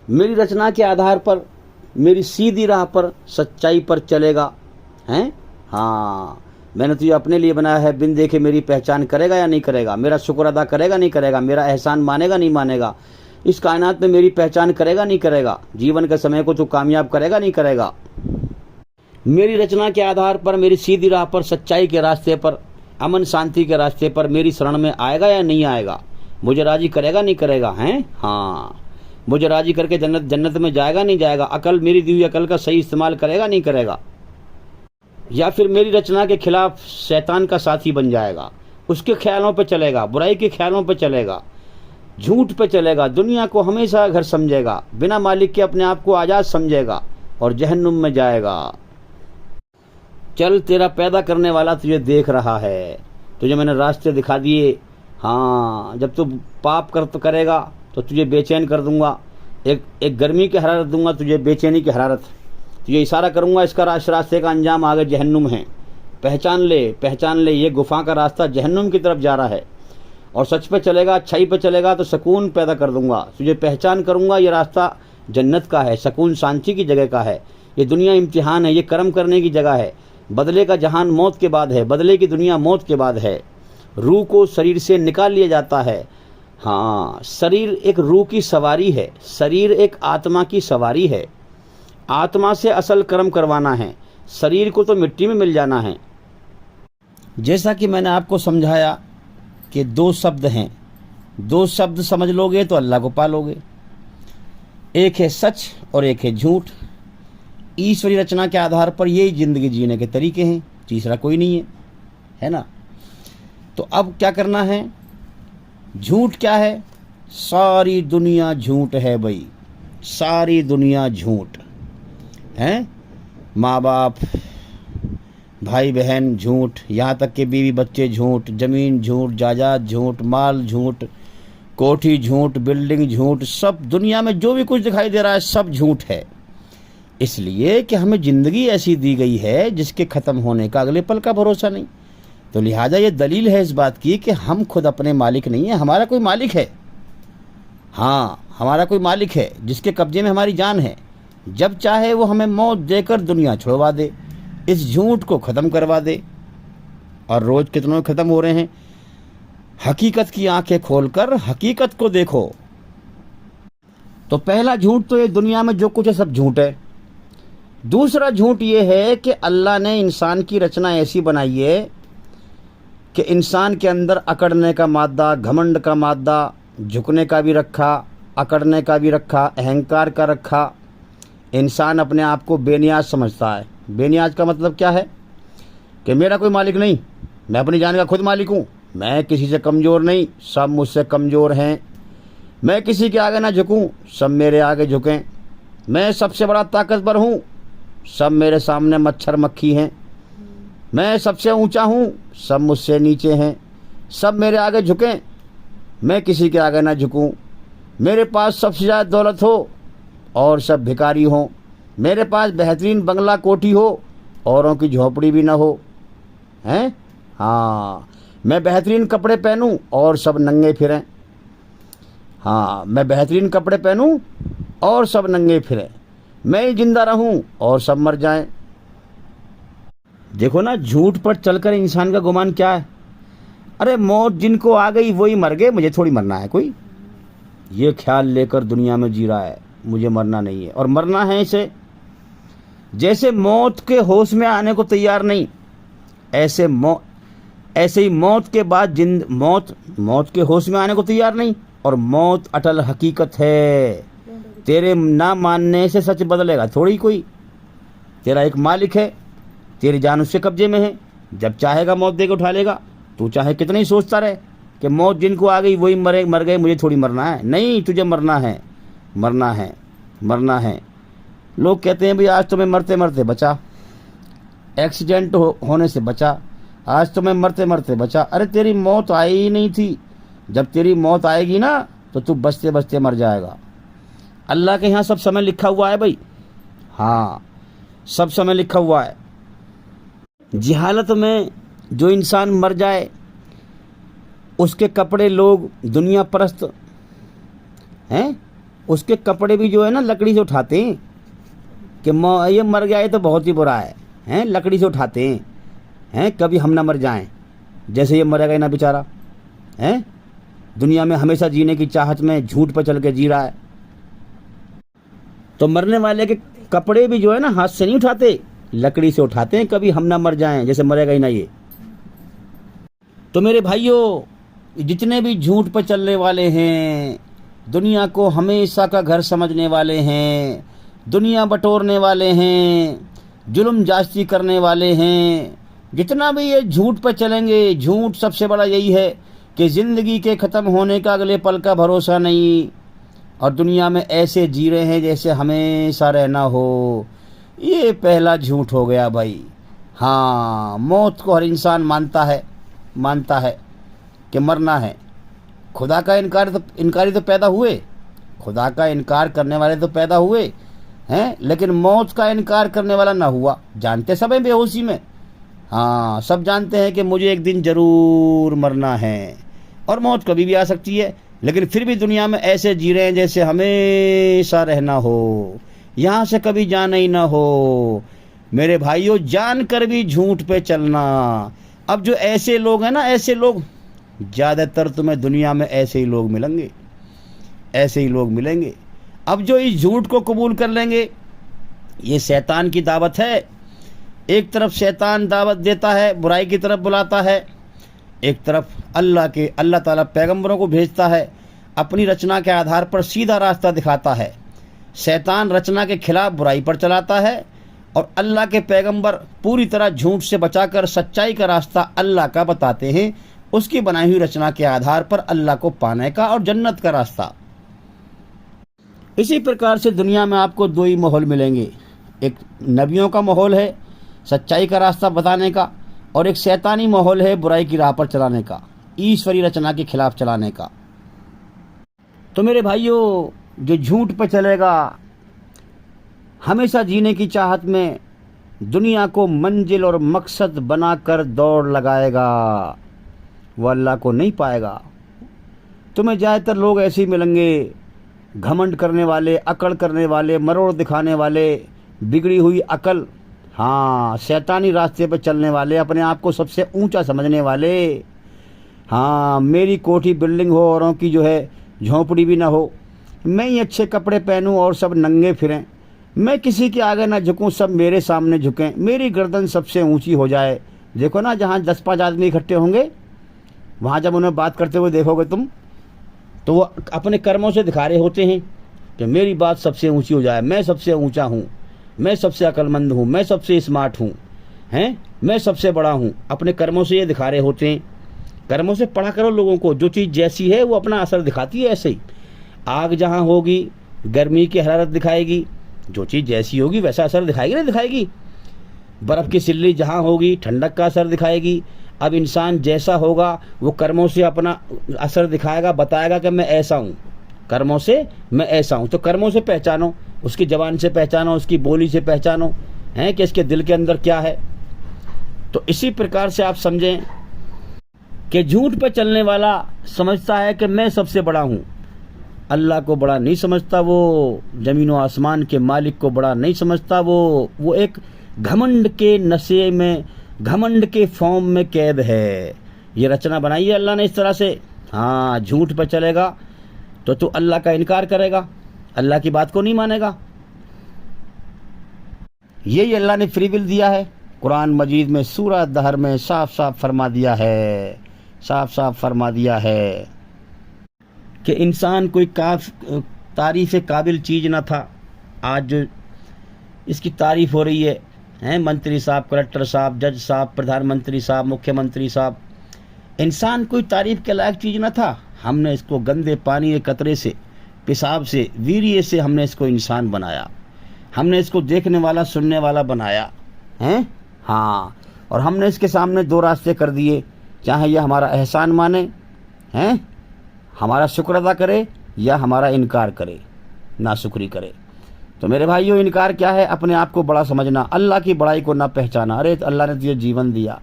B: मेरी रचना के आधार पर, मेरी सीधी राह पर, सच्चाई पर चलेगा, हैं? हाँ, मैंने तुझे अपने लिए बनाया है, बिन देखे मेरी पहचान करेगा या नहीं करेगा, मेरा शुक्र अदा करेगा नहीं करेगा, मेरा एहसान मानेगा नहीं मानेगा, इस कायनात में मेरी पहचान करेगा नहीं करेगा, जीवन के समय को तू कामयाब करेगा नहीं करेगा। मेरी रचना के आधार पर, मेरी सीधी राह पर, सच्चाई के रास्ते पर, अमन शांति के रास्ते पर मेरी शरण में आएगा या नहीं आएगा, मुझे राजी करेगा नहीं करेगा, हैं? हाँ, मुझे राजी करके जन्नत में जाएगा नहीं जाएगा, अकल, मेरी दी हुई अकल का सही इस्तेमाल करेगा नहीं करेगा, या फिर मेरी रचना के खिलाफ शैतान का साथी बन जाएगा, उसके ख्यालों पे चलेगा, बुराई के ख्यालों पे चलेगा, झूठ पे चलेगा, दुनिया को हमेशा घर समझेगा, बिना मालिक के अपने आप को आज़ाद समझेगा और जहन्नुम में जाएगा। चल, तेरा पैदा करने वाला तुझे देख रहा है, तुझे मैंने रास्ते दिखा दिए। हाँ, जब तू पाप करेगा तो तुझे बेचैन कर दूंगा, एक गर्मी की हरारत दूंगा तुझे, बेचैनी की हरारत, तुझे इशारा करूंगा इसका रास्ते का अंजाम आगे जहन्नुम है, पहचान ले, ये गुफा का रास्ता जहन्नुम की तरफ जा रहा है। और सच पे चलेगा, अच्छाई पे चलेगा तो सुकून पैदा कर दूंगा, तुझे पहचान करूंगा, ये रास्ता जन्नत का है, सुकून शांति की जगह का है। ये दुनिया इम्तिहान है, ये कर्म करने की जगह है। बदले का जहान मौत के बाद है, बदले की दुनिया मौत के बाद है। रूह को शरीर से निकाल लिया जाता है। हाँ, शरीर एक रूह की सवारी है, शरीर एक आत्मा की सवारी है। आत्मा से असल कर्म करवाना है, शरीर को तो मिट्टी में मिल जाना है। जैसा कि मैंने आपको समझाया कि दो शब्द हैं, दो शब्द समझ लोगे तो अल्लाह को पालोगे। एक है सच और एक है झूठ। ईश्वरी रचना के आधार पर यही जिंदगी जीने के तरीके हैं, तीसरा कोई नहीं है ना? तो अब क्या करना है? झूठ क्या है? सारी दुनिया झूठ है भाई, सारी दुनिया झूठ है। माँ बाप, भाई बहन झूठ, यहाँ तक कि बीवी बच्चे झूठ, जमीन झूठ, जायदाद झूठ, माल झूठ, कोठी झूठ, बिल्डिंग झूठ, सब दुनिया में जो भी कुछ दिखाई दे रहा है सब झूठ है। इसलिए कि हमें ज़िंदगी ऐसी दी गई है जिसके ख़त्म होने का अगले पल का भरोसा नहीं। तो लिहाजा ये दलील है इस बात की कि हम खुद अपने मालिक नहीं हैं, हमारा कोई मालिक है। हाँ, हमारा कोई मालिक है जिसके कब्जे में हमारी जान है। जब चाहे वो हमें मौत देकर दुनिया छुड़वा दे, इस झूठ को ख़त्म करवा दे। और रोज़ कितनों ख़त्म हो रहे हैं। हकीकत की आंखें खोलकर हकीकत को देखो। तो पहला झूठ तो ये दुनिया में जो कुछ है सब झूठ है। दूसरा झूठ ये है कि अल्लाह ने इंसान की रचना ऐसी बनाई है कि इंसान के अंदर अकड़ने का मादा, घमंड का मादा, झुकने का भी रखा, अकड़ने का भी रखा, अहंकार का रखा। इंसान अपने आप को बेनियाज समझता है। बेनियाज का मतलब क्या है कि मेरा कोई मालिक नहीं, मैं अपनी जान का खुद मालिक हूँ, मैं किसी से कमज़ोर नहीं, सब मुझसे कमज़ोर हैं, मैं किसी के आगे ना झुकूँ, सब मेरे आगे झुकें, मैं सबसे बड़ा ताकतवर हूँ, सब मेरे सामने मच्छर मक्खी हैं, मैं सबसे ऊंचा हूँ, सब मुझसे नीचे हैं, सब मेरे आगे झुकें, मैं किसी के आगे ना झुकूँ, मेरे पास सबसे ज़्यादा दौलत हो और सब भिखारी हों, मेरे पास बेहतरीन बंगला कोठी हो, औरों की झोपड़ी भी ना हो, हैं? हाँ, मैं बेहतरीन कपड़े पहनूं और सब नंगे फिरें। हाँ, मैं बेहतरीन कपड़े पहनूं और सब नंगे फिरें, मैं ही जिंदा रहूं और सब मर जाएं। देखो ना, झूठ पर चलकर इंसान का गुमान क्या है। अरे मौत जिनको आ गई वही मर गए, मुझे थोड़ी मरना है। कोई ये ख्याल लेकर दुनिया में जी रहा है मुझे मरना नहीं है। और मरना है इसे, जैसे मौत के होश में आने को तैयार नहीं, ऐसे ही मौत के बाद मौत के होश में आने को तैयार नहीं। और मौत अटल हकीकत है, तेरे ना मानने से सच बदलेगा थोड़ी कोई। तेरा एक मालिक है, तेरी जान उसके कब्जे में है, जब चाहेगा मौत देकर उठा लेगा। तू चाहे कितना ही सोचता रहे कि मौत जिनको आ गई वही मर गए, मुझे थोड़ी मरना है। नहीं, तुझे मरना है, मरना है, मरना है। लोग कहते हैं भाई आज तो मैं मरते मरते बचा, एक्सीडेंट होने से बचा, आज तो मैं मरते मरते बचा। अरे तेरी मौत आई ही नहीं थी। जब तेरी मौत आएगी ना तो तू बचते बचते मर जाएगा। अल्लाह के यहाँ सब समय लिखा हुआ है भाई। हाँ, सब समय लिखा हुआ है। जिहालत में जो इंसान मर जाए उसके कपड़े लोग दुनिया परस्त हैं, उसके कपड़े भी जो है ना लकड़ी से उठाते हैं कि ये मर गया, ये तो बहुत ही बुरा है, हैं? लकड़ी से उठाते हैं, कभी हम ना मर जाएं, जैसे ये मरेगा ही ना बेचारा, हैं? दुनिया में हमेशा जीने की चाहत में झूठ पर चल के जी रहा है। तो मरने वाले के कपड़े भी जो है ना हाथ से नहीं उठाते, लकड़ी से उठाते हैं, कभी हम ना मर जाएं, जैसे मरेगा ही ना ये। तो मेरे भाइयों, जितने भी झूठ पर चलने वाले हैं, दुनिया को हमेशा का घर समझने वाले हैं, दुनिया बटोरने वाले हैं, जुल्म जास्ती करने वाले हैं, जितना भी ये झूठ पर चलेंगे, झूठ सबसे बड़ा यही है कि ज़िंदगी के ख़त्म होने का अगले पल का भरोसा नहीं, और दुनिया में ऐसे जी रहे हैं जैसे हमेशा रहना हो। ये पहला झूठ हो गया भाई। हाँ, मौत को हर इंसान मानता है कि मरना है। खुदा का इनकारी तो पैदा हुए, खुदा का इनकार करने वाले तो पैदा हुए हैं, लेकिन मौत का इनकार करने वाला ना हुआ। जानते सब हैं बेहोशी में। हाँ, सब जानते हैं कि मुझे एक दिन ज़रूर मरना है और मौत कभी भी आ सकती है, लेकिन फिर भी दुनिया में ऐसे जी रहे हैं जैसे हमेशा रहना हो, यहाँ से कभी जाना ही ना हो। मेरे भाइयों, जानकर भी झूठ पे चलना। अब जो ऐसे लोग हैं ना, ऐसे लोग ज़्यादातर तुम्हें दुनिया में ऐसे ही लोग मिलेंगे, ऐसे ही लोग मिलेंगे। अब जो इस झूठ को कबूल कर लेंगे, ये शैतान की दावत है। एक तरफ शैतान दावत देता है, बुराई की तरफ बुलाता है, एक तरफ अल्लाह ताला पैगंबरों को भेजता है, अपनी रचना के आधार पर सीधा रास्ता दिखाता है। शैतान रचना के खिलाफ बुराई पर चलाता है और अल्लाह के पैगंबर पूरी तरह झूठ से बचाकर सच्चाई का रास्ता अल्लाह का बताते हैं, उसकी बनाई हुई रचना के आधार पर अल्लाह को पाने का और जन्नत का रास्ता। इसी प्रकार से दुनिया में आपको दो ही माहौल मिलेंगे, एक नबियों का माहौल है सच्चाई का रास्ता बताने का, और एक शैतानी माहौल है बुराई की राह पर चलाने का, ईश्वरी रचना के खिलाफ चलाने का। तो मेरे भाइयों, जो झूठ पर चलेगा हमेशा जीने की चाहत में दुनिया को मंजिल और मकसद बनाकर दौड़ लगाएगा, वो अल्लाह को नहीं पाएगा। तुम्हें ज़्यादातर लोग ऐसे ही मिलेंगे, घमंड करने वाले, अकड़ करने वाले, मरोड़ दिखाने वाले, बिगड़ी हुई अकल, हाँ, शैतानी रास्ते पर चलने वाले, अपने आप को सबसे ऊंचा समझने वाले। हाँ, मेरी कोठी बिल्डिंग हो, औरों की जो है झोंपड़ी भी ना हो, मैं ही अच्छे कपड़े पहनूं और सब नंगे फिरें, मैं किसी के आगे ना झुकूं, सब मेरे सामने झुकें, मेरी गर्दन सबसे ऊंची हो जाए। देखो ना, जहाँ 10-5 आदमी इकट्ठे होंगे, वहाँ जब उन्हें बात करते हुए देखोगे तुम, तो वो अपने कर्मों से दिखा रहे होते हैं कि मेरी बात सबसे ऊंची हो जाए, मैं सबसे ऊंचा हूँ, मैं सबसे अक्लमंद हूँ, मैं सबसे स्मार्ट हूँ, हैं, मैं सबसे बड़ा हूँ। अपने कर्मों से ये दिखा रहे होते हैं। कर्मों से पढ़ा करो लोगों को, जो चीज़ जैसी है वो अपना असर दिखाती है। ऐसे ही आग जहाँ होगी गर्मी की हरारत दिखाएगी, जो चीज़ जैसी होगी वैसा असर दिखाएगी ना दिखाएगी। बर्फ़ की सिल्ली जहाँ होगी ठंडक का असर दिखाएगी। अब इंसान जैसा होगा वो कर्मों से अपना असर दिखाएगा, बताएगा कि मैं ऐसा हूँ, कर्मों से मैं ऐसा हूँ। तो कर्मों से पहचानो, उसकी ज़बान से पहचानो, उसकी बोली से पहचानो हैं कि इसके दिल के अंदर क्या है। तो इसी प्रकार से आप समझें कि झूठ पर चलने वाला समझता है कि मैं सबसे बड़ा हूँ, अल्लाह को बड़ा नहीं समझता, वो ज़मीन व आसमान के मालिक को बड़ा नहीं समझता। वो एक घमंड के नशे में, घमंड के फॉर्म में कैद है। ये रचना बनाई है अल्लाह ने इस तरह से। हाँ, झूठ पर चलेगा तो तू अल्लाह का इनकार करेगा, अल्लाह की बात को नहीं मानेगा। यही अल्लाह ने फ्री विल दिया है। कुरान मजीद में सूरह दहर में साफ साफ फरमा दिया है, साफ साफ फरमा दिया है कि इंसान कोई तारीफ़ काबिल चीज़ ना था। आज जो इसकी तारीफ़ हो रही है मंत्री साहब, कलेक्टर साहब, जज साहब, प्रधानमंत्री साहब, मुख्यमंत्री साहब, इंसान कोई तारीफ़ के लायक चीज़ ना था। हमने इसको गंदे पानी के कतरे से, पेशाब से, वीर्य से हमने इसको इंसान बनाया, हमने इसको देखने वाला सुनने वाला बनाया हैं। हाँ, और हमने इसके सामने 2 रास्ते कर दिए, चाहे यह हमारा एहसान माने हैं, हमारा शुक्र अदा करे, या हमारा इनकार करे, नाशुक्री करे। तो मेरे भाइयों, इनकार क्या है? अपने आप को बड़ा समझना, अल्लाह की बड़ाई को ना पहचाना। अरे अल्लाह ने तुझे जीवन दिया,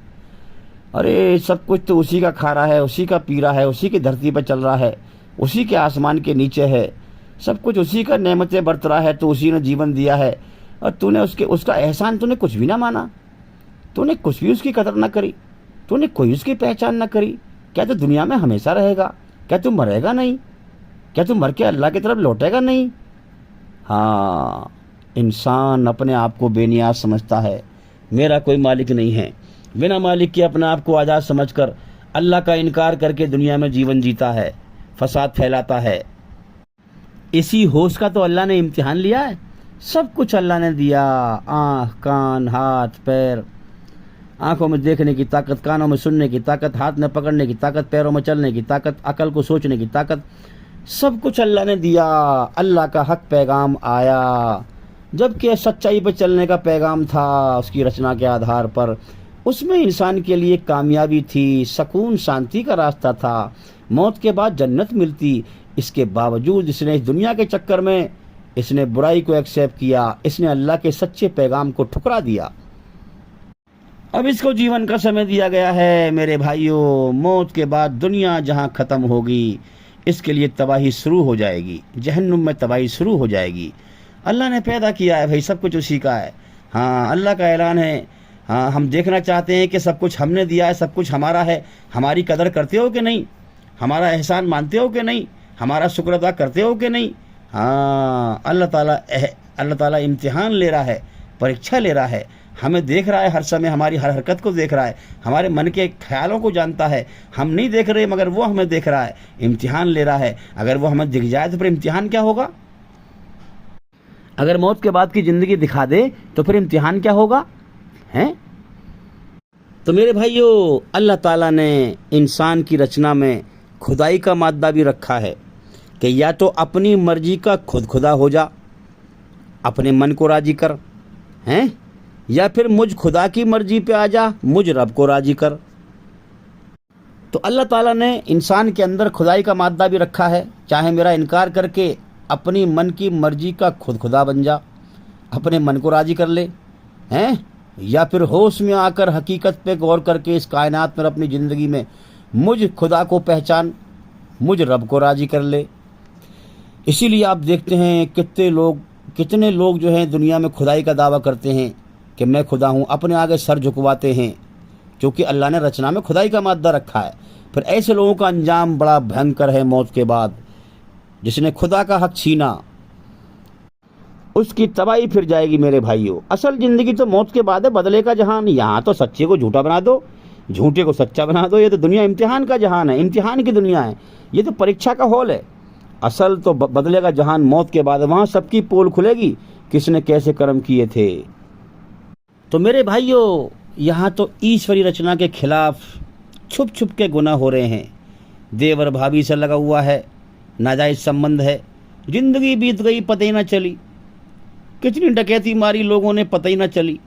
B: अरे सब कुछ तो उसी का खा रहा है, उसी का पी रहा है, उसी की धरती पर चल रहा है, उसी के आसमान के नीचे है, सब कुछ उसी का नेमतें बरत रहा है, तो उसी ने जीवन दिया है। और तूने उसका एहसान तूने कुछ भी ना माना, तूने कुछ भी उसकी कदर ना करी, तूने कोई उसकी पहचान ना करी। क्या तू दुनिया में हमेशा रहेगा? क्या तू मरेगा नहीं? क्या तू मर के अल्लाह की तरफ लौटेगा नहीं? हाँ, इंसान अपने आप को बेनियाज समझता है, मेरा कोई मालिक नहीं है। बिना मालिक के अपने आप को आज़ाद समझकर अल्लाह का इनकार करके दुनिया में जीवन जीता है, फसाद फैलाता है। इसी होश का तो अल्लाह ने इम्तिहान लिया है। सब कुछ अल्लाह ने दिया, आँख, कान, हाथ, पैर, आँखों में देखने की ताकत, कानों में सुनने की ताकत, हाथ में पकड़ने की ताकत, पैरों में चलने की ताकत, अकल को सोचने की ताकत, सब कुछ अल्लाह ने दिया। अल्लाह का हक पैगाम आया, जबकि सच्चाई पर चलने का पैगाम था उसकी रचना के आधार पर। उसमें इंसान के लिए कामयाबी थी, सुकून शांति का रास्ता था, मौत के बाद जन्नत मिलती। इसके बावजूद इसने इस दुनिया के चक्कर में इसने बुराई को एक्सेप्ट किया, इसने अल्लाह के सच्चे पैगाम को ठुकरा दिया। अब इसको जीवन का समय दिया गया है। मेरे भाइयों, मौत के बाद दुनिया जहाँ ख़त्म होगी, इसके लिए तबाही शुरू हो जाएगी, जहन्नुम में तबाही शुरू हो जाएगी। अल्लाह ने पैदा किया है भाई, सब कुछ उसी का है। हाँ, अल्लाह का ऐलान है। हाँ, हम देखना चाहते हैं कि सब कुछ हमने दिया है, सब कुछ हमारा है। हमारी कदर करते हो कि नहीं? हमारा एहसान मानते हो कि नहीं? हमारा शुक्र अदा करते हो कि नहीं? हाँ, अल्लाह ताला इम्तिहान ले रहा है, परीक्षा ले रहा है, हमें देख रहा है, हर समय हमारी हर हरकत को देख रहा है, हमारे मन के ख्यालों को जानता है। हम नहीं देख रहे मगर वो हमें देख रहा है, इम्तिहान ले रहा है। अगर वो हमें दिख जाए तो फिर इम्तिहान क्या होगा? अगर मौत के बाद की ज़िंदगी दिखा दे तो फिर इम्तिहान क्या होगा? हैं? तो मेरे भाइयों, अल्लाह ताला ने इंसान की रचना में खुदाई का मादा भी रखा है कि या तो अपनी मर्जी का खुदा हो जा, अपने मन को राजी कर, हैं, या फिर मुझ खुदा की मर्जी पे आ जा, मुझ रब को राजी कर। तो अल्लाह ताला ने इंसान के अंदर खुदाई का मादा भी रखा है। चाहे मेरा इनकार करके अपनी मन की मर्जी का खुदा बन जा, अपने मन को राजी कर ले, हैं, या फिर होश में आकर हकीकत पे गौर करके इस कायनात में अपनी ज़िंदगी में मुझ खुदा को पहचान, मुझ रब को राजी कर ले। इसीलिए आप देखते हैं कितने लोग जो हैं दुनिया में खुदाई का दावा करते हैं कि मैं खुदा हूँ, अपने आगे सर झुकवाते हैं, क्योंकि अल्लाह ने रचना में खुदाई का मादा रखा है। फिर ऐसे लोगों का अंजाम बड़ा भयंकर है मौत के बाद। जिसने खुदा का हक छीना उसकी तबाही फिर जाएगी मेरे भाइयों। असल ज़िंदगी तो मौत के बाद है, बदले का जहान। यहाँ तो सच्चे को झूठा बना दो, झूठे को सच्चा बना दो। ये तो दुनिया इम्तिहान का जहान है, इम्तिहान की दुनिया है, ये तो परीक्षा का हॉल है। असल तो बदले का जहान मौत के बाद है, वहाँ सबकी पोल खुलेगी किसने कैसे कर्म किए थे। तो मेरे भाइयों, यहाँ तो ईश्वरी रचना के खिलाफ छुप छुप के गुनाह हो रहे हैं। देवर भाभी से लगा हुआ है, नाजायज़ संबंध है, जिंदगी बीत गई पता ही ना चली। कितनी डकैती मारी लोगों ने, पता ही ना चली,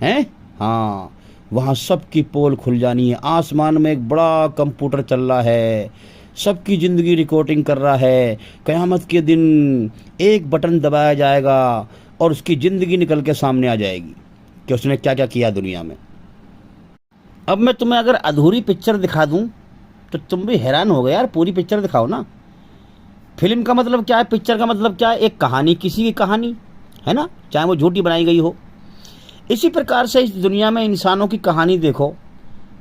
B: हैं। हाँ, वहाँ सबकी पोल खुल जानी है। आसमान में एक बड़ा कंप्यूटर चल रहा है, सबकी ज़िंदगी रिकॉर्डिंग कर रहा है। क़यामत के दिन एक बटन दबाया जाएगा और उसकी ज़िंदगी निकल के सामने आ जाएगी कि उसने क्या क्या किया दुनिया में। अब मैं तुम्हें अगर अधूरी पिक्चर दिखा दूं तो तुम भी हैरान हो गए, यार पूरी पिक्चर दिखाओ ना। फिल्म का मतलब क्या है, पिक्चर का मतलब क्या है? एक कहानी, किसी की कहानी है ना, चाहे वो झूठी बनाई गई हो। इसी प्रकार से इस दुनिया में इंसानों की कहानी देखो।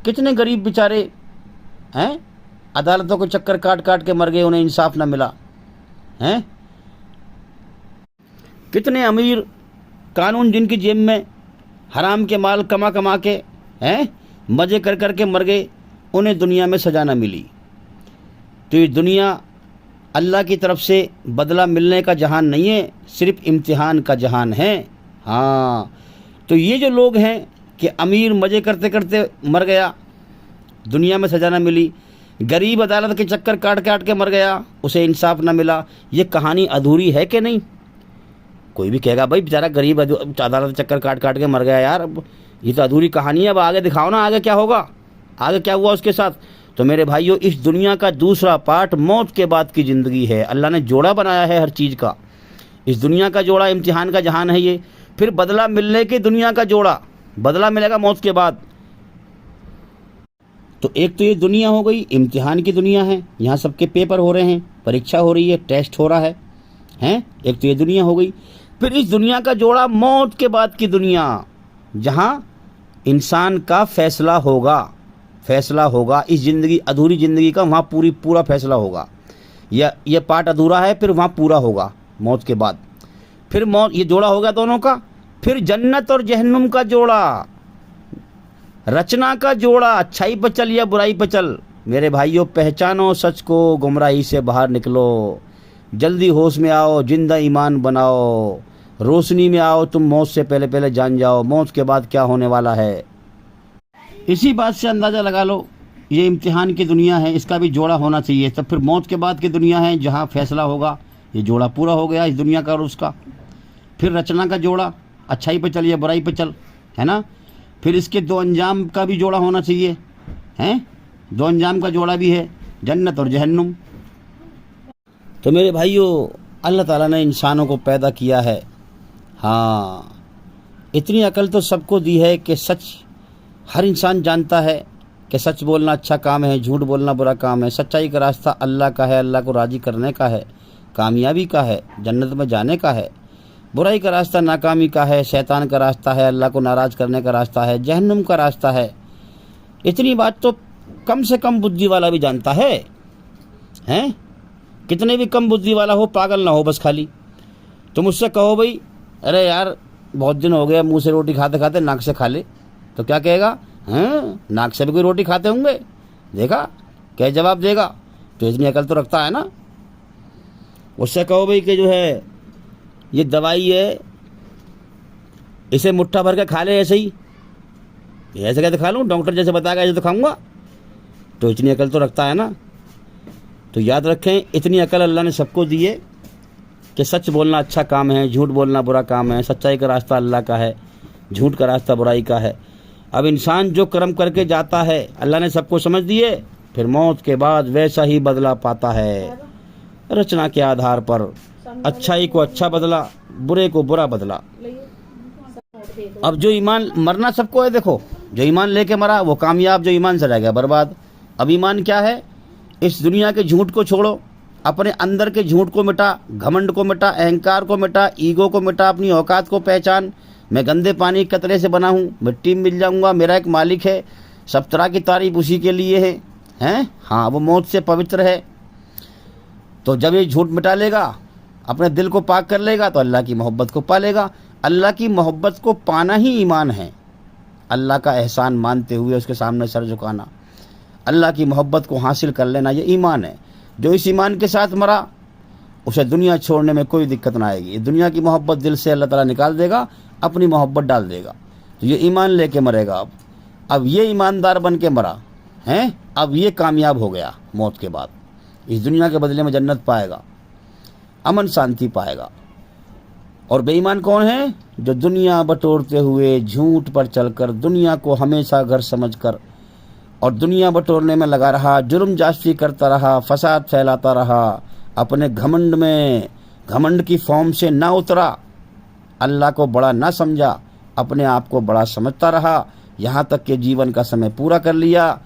B: कितने गरीब बेचारे हैं, अदालतों के चक्कर काट काट के मर गए, उन्हें इंसाफ ना मिला, हैं। कितने अमीर, कानून जिनकी जेब में हराम के माल कमा कमा के, हैं, मज़े कर कर के मर गए, उन्हें दुनिया में सजा ना मिली। तो ये दुनिया अल्लाह की तरफ से बदला मिलने का जहान नहीं है, सिर्फ इम्तिहान का जहान है। हाँ, तो ये जो लोग हैं कि अमीर मज़े करते करते मर गया, दुनिया में सजा ना मिली, गरीब अदालत के चक्कर काट काट के मर गया, उसे इंसाफ ना मिला, ये कहानी अधूरी है कि नहीं? कोई भी कहेगा भाई बेचारा गरीब अदालत के चक्कर काट काट के मर गया, यार ये तो अधूरी कहानी है, अब आगे दिखाओ ना, आगे क्या होगा, आगे क्या हुआ उसके साथ। तो मेरे भाइयों, इस दुनिया का दूसरा पार्ट मौत के बाद की ज़िंदगी है। अल्लाह ने जोड़ा बनाया है हर चीज़ का। इस दुनिया का जोड़ा इम्तिहान का जहान है ये, फिर बदला मिलने की दुनिया का जोड़ा, बदला मिलेगा मौत के बाद। तो एक तो ये दुनिया हो गई, इम्तिहान की दुनिया है, यहाँ सबके पेपर हो रहे हैं, परीक्षा हो रही है, टेस्ट हो रहा है, हैं। एक तो ये दुनिया हो गई। फिर इस दुनिया का जोड़ा मौत के बाद की दुनिया, जहाँ इंसान का फैसला होगा इस ज़िंदगी, अधूरी ज़िंदगी का वहाँ पूरा फैसला होगा। यह पार्ट अधूरा है, फिर वहाँ पूरा होगा मौत के बाद। फिर मौत, ये जोड़ा होगा दोनों का। फिर जन्नत और जहन्नुम का जोड़ा, रचना का जोड़ा, अच्छाई पर चल या बुराई पर चल। मेरे भाइयों, पहचानो सच को, गुमराही से बाहर निकलो, जल्दी होश में आओ, जिंदा ईमान बनाओ, रोशनी में आओ, तुम मौत से पहले पहले जान जाओ मौत के बाद क्या होने वाला है। इसी बात से अंदाज़ा लगा लो, ये इम्तिहान की दुनिया है, इसका भी जोड़ा होना चाहिए। तब फिर मौत के बाद की दुनिया है जहाँ फैसला होगा, ये जोड़ा पूरा हो गया इस दुनिया का और उसका। फिर रचना का जोड़ा, अच्छाई पे चल या बुराई पे चल, है ना। फिर इसके दो अंजाम का भी जोड़ा होना चाहिए, हैं, दो अंजाम का जोड़ा भी है, जन्नत और जहन्नुम। तो मेरे भाइयों, अल्लाह ताला ने इंसानों को पैदा किया है। हाँ, इतनी अकल तो सबको दी है कि सच हर इंसान जानता है कि सच बोलना अच्छा काम है, झूठ बोलना बुरा काम है। सच्चाई का रास्ता अल्लाह का है, अल्लाह को राज़ी करने का है, कामयाबी का है, जन्नत में जाने का है। बुराई का रास्ता नाकामी का है, शैतान का रास्ता है, अल्लाह को नाराज़ करने का रास्ता है, जहन्नुम का रास्ता है। इतनी बात तो कम से कम बुद्धि वाला भी जानता है, हैं। कितने भी कम बुद्धि वाला हो, पागल ना हो बस खाली। तुम उससे कहो भाई, अरे यार बहुत दिन हो गया मुंह से रोटी खाते खाते, नाक से खा ले, तो क्या कहेगा? हैं, नाक से भी कोई रोटी खाते होंगे, देखा क्या जवाब देगा? तो इतनी अकल तो रखता है ना। उससे कहो भाई कि जो है ये दवाई है, इसे मुट्ठा भर के खा ले, ऐसे ही, ऐसे कैसे खा लूँ, डॉक्टर जैसे बताएगा ऐसे तो खाऊंगा। तो इतनी अकल तो रखता है ना। तो याद रखें, इतनी अकल अल्लाह ने सबको दी है कि सच बोलना अच्छा काम है, झूठ बोलना बुरा काम है। सच्चाई का रास्ता अल्लाह का है, झूठ का रास्ता बुराई का है। अब इंसान जो कर्म करके जाता है, अल्लाह ने सबको समझ दिए, फिर मौत के बाद वैसा ही बदला पाता है, रचना के आधार पर। अच्छाई को अच्छा बदला, बुरे को बुरा बदला। अब जो ईमान, मरना सबको है, देखो जो ईमान लेके मरा वो कामयाब, जो ईमान से रह गया बर्बाद। अब ईमान क्या है? इस दुनिया के झूठ को छोड़ो, अपने अंदर के झूठ को मिटा, घमंड को मिटा, अहंकार को मिटा, ईगो को मिटा, अपनी औकात को पहचान। मैं गंदे पानी के कतरे से बना हूँ, मिट्टी में मिल जाऊंगा, मेरा एक मालिक है, सब तरह की तारीफ उसी के लिए है, हैं? हाँ, वो मौत से पवित्र है। तो जब ये झूठ मिटा लेगा, अपने दिल को पाक कर लेगा, तो अल्लाह की मोहब्बत को पा लेगा। अल्लाह की मोहब्बत को पाना ही ईमान है। अल्लाह का एहसान मानते हुए उसके सामने सर झुकाना, अल्लाह की मोहब्बत को हासिल कर लेना, ये ईमान है। जो इस ईमान के साथ मरा, उसे दुनिया छोड़ने में कोई दिक्कत ना आएगी। दुनिया की मोहब्बत दिल से अल्लाह ताला निकाल देगा, अपनी मोहब्बत डाल देगा। तो ये ईमान लेके मरेगा। अब ये ईमानदार बन के मरा हैं, अब ये कामयाब हो गया। मौत के बाद इस दुनिया के बदले में जन्नत पाएगा, अमन शांति पाएगा। और बेईमान कौन है? जो दुनिया बटोरते हुए झूठ पर चलकर, दुनिया को हमेशा घर समझकर और दुनिया बटोरने में लगा रहा, जुर्म जास्ती करता रहा, फसाद फैलाता रहा, अपने घमंड में, घमंड की फॉर्म से ना उतरा, अल्लाह को बड़ा ना समझा, अपने आप को बड़ा समझता रहा, यहाँ तक कि जीवन का समय पूरा कर लिया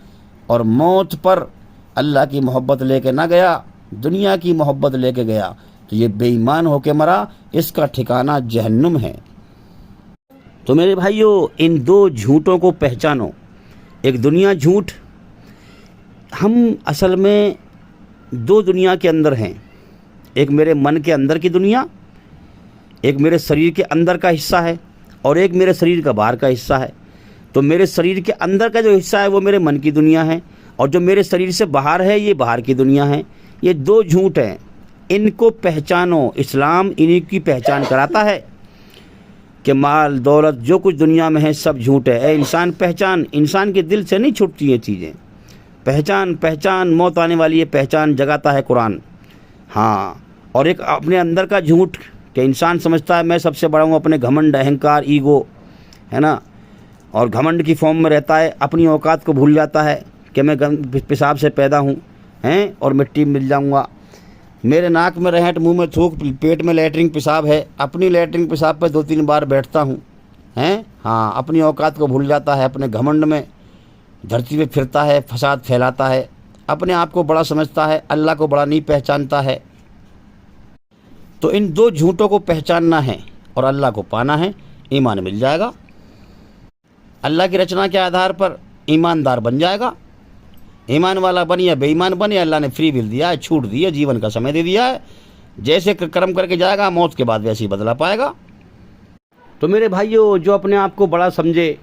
B: और मौत पर अल्लाह की मोहब्बत लेके ना गया, दुनिया की मोहब्बत लेके गया, तो ये बेईमान होके मरा। इसका ठिकाना जहन्नुम है। तो मेरे भाइयों, इन दो झूठों को पहचानो। एक दुनिया झूठ, हम असल में दो दुनिया के अंदर हैं। एक मेरे मन के अंदर की दुनिया, एक मेरे शरीर के अंदर का हिस्सा है, और एक मेरे शरीर का बाहर का हिस्सा है। तो मेरे शरीर के अंदर का जो हिस्सा है वो मेरे मन की दुनिया है, और जो मेरे शरीर से बाहर है ये बाहर की दुनिया है। ये दो झूठ हैं, इनको पहचानो। इस्लाम इन्हीं की पहचान कराता है कि माल दौलत जो कुछ दुनिया में है सब झूठ है। ए इंसान पहचान, इंसान के दिल से नहीं छूटती ये चीज़ें। पहचान, पहचान, मौत आने वाली है पहचान जगाता है कुरान। हाँ, और एक अपने अंदर का झूठ कि इंसान समझता है मैं सबसे बड़ा हूँ, अपने घमंड, अहंकार, ईगो, है ना, और घमंड की फॉर्म में रहता है, अपनी औकात को भूल जाता है कि मैं पेशाब से पैदा हूँ, हैं, और मिट्टी में मिल जाऊँगा। मेरे नाक में रहेंट, मुंह में थूक, पेट में लैटरिन पेशाब है, अपनी लैटरिन पेशाब पे 2-3 बार बैठता हूँ, हैं। हाँ, अपनी औकात को भूल जाता है, अपने घमंड में धरती पे फिरता है, फसाद फैलाता है, अपने आप को बड़ा समझता है, अल्लाह को बड़ा नहीं पहचानता है। तो इन दो झूठों को पहचानना है और अल्लाह को पाना है, ईमान मिल जाएगा। अल्लाह की रचना के आधार पर ईमानदार बन जाएगा। ईमान वाला बन या बेईमान बन, अल्लाह ने फ्री विल दिया है, छूट दी है, जीवन का समय दे दिया है। जैसे कर्म करके जाएगा, मौत के बाद वैसे ही बदला पाएगा। तो मेरे भाइयों, जो अपने आप को बड़ा समझे,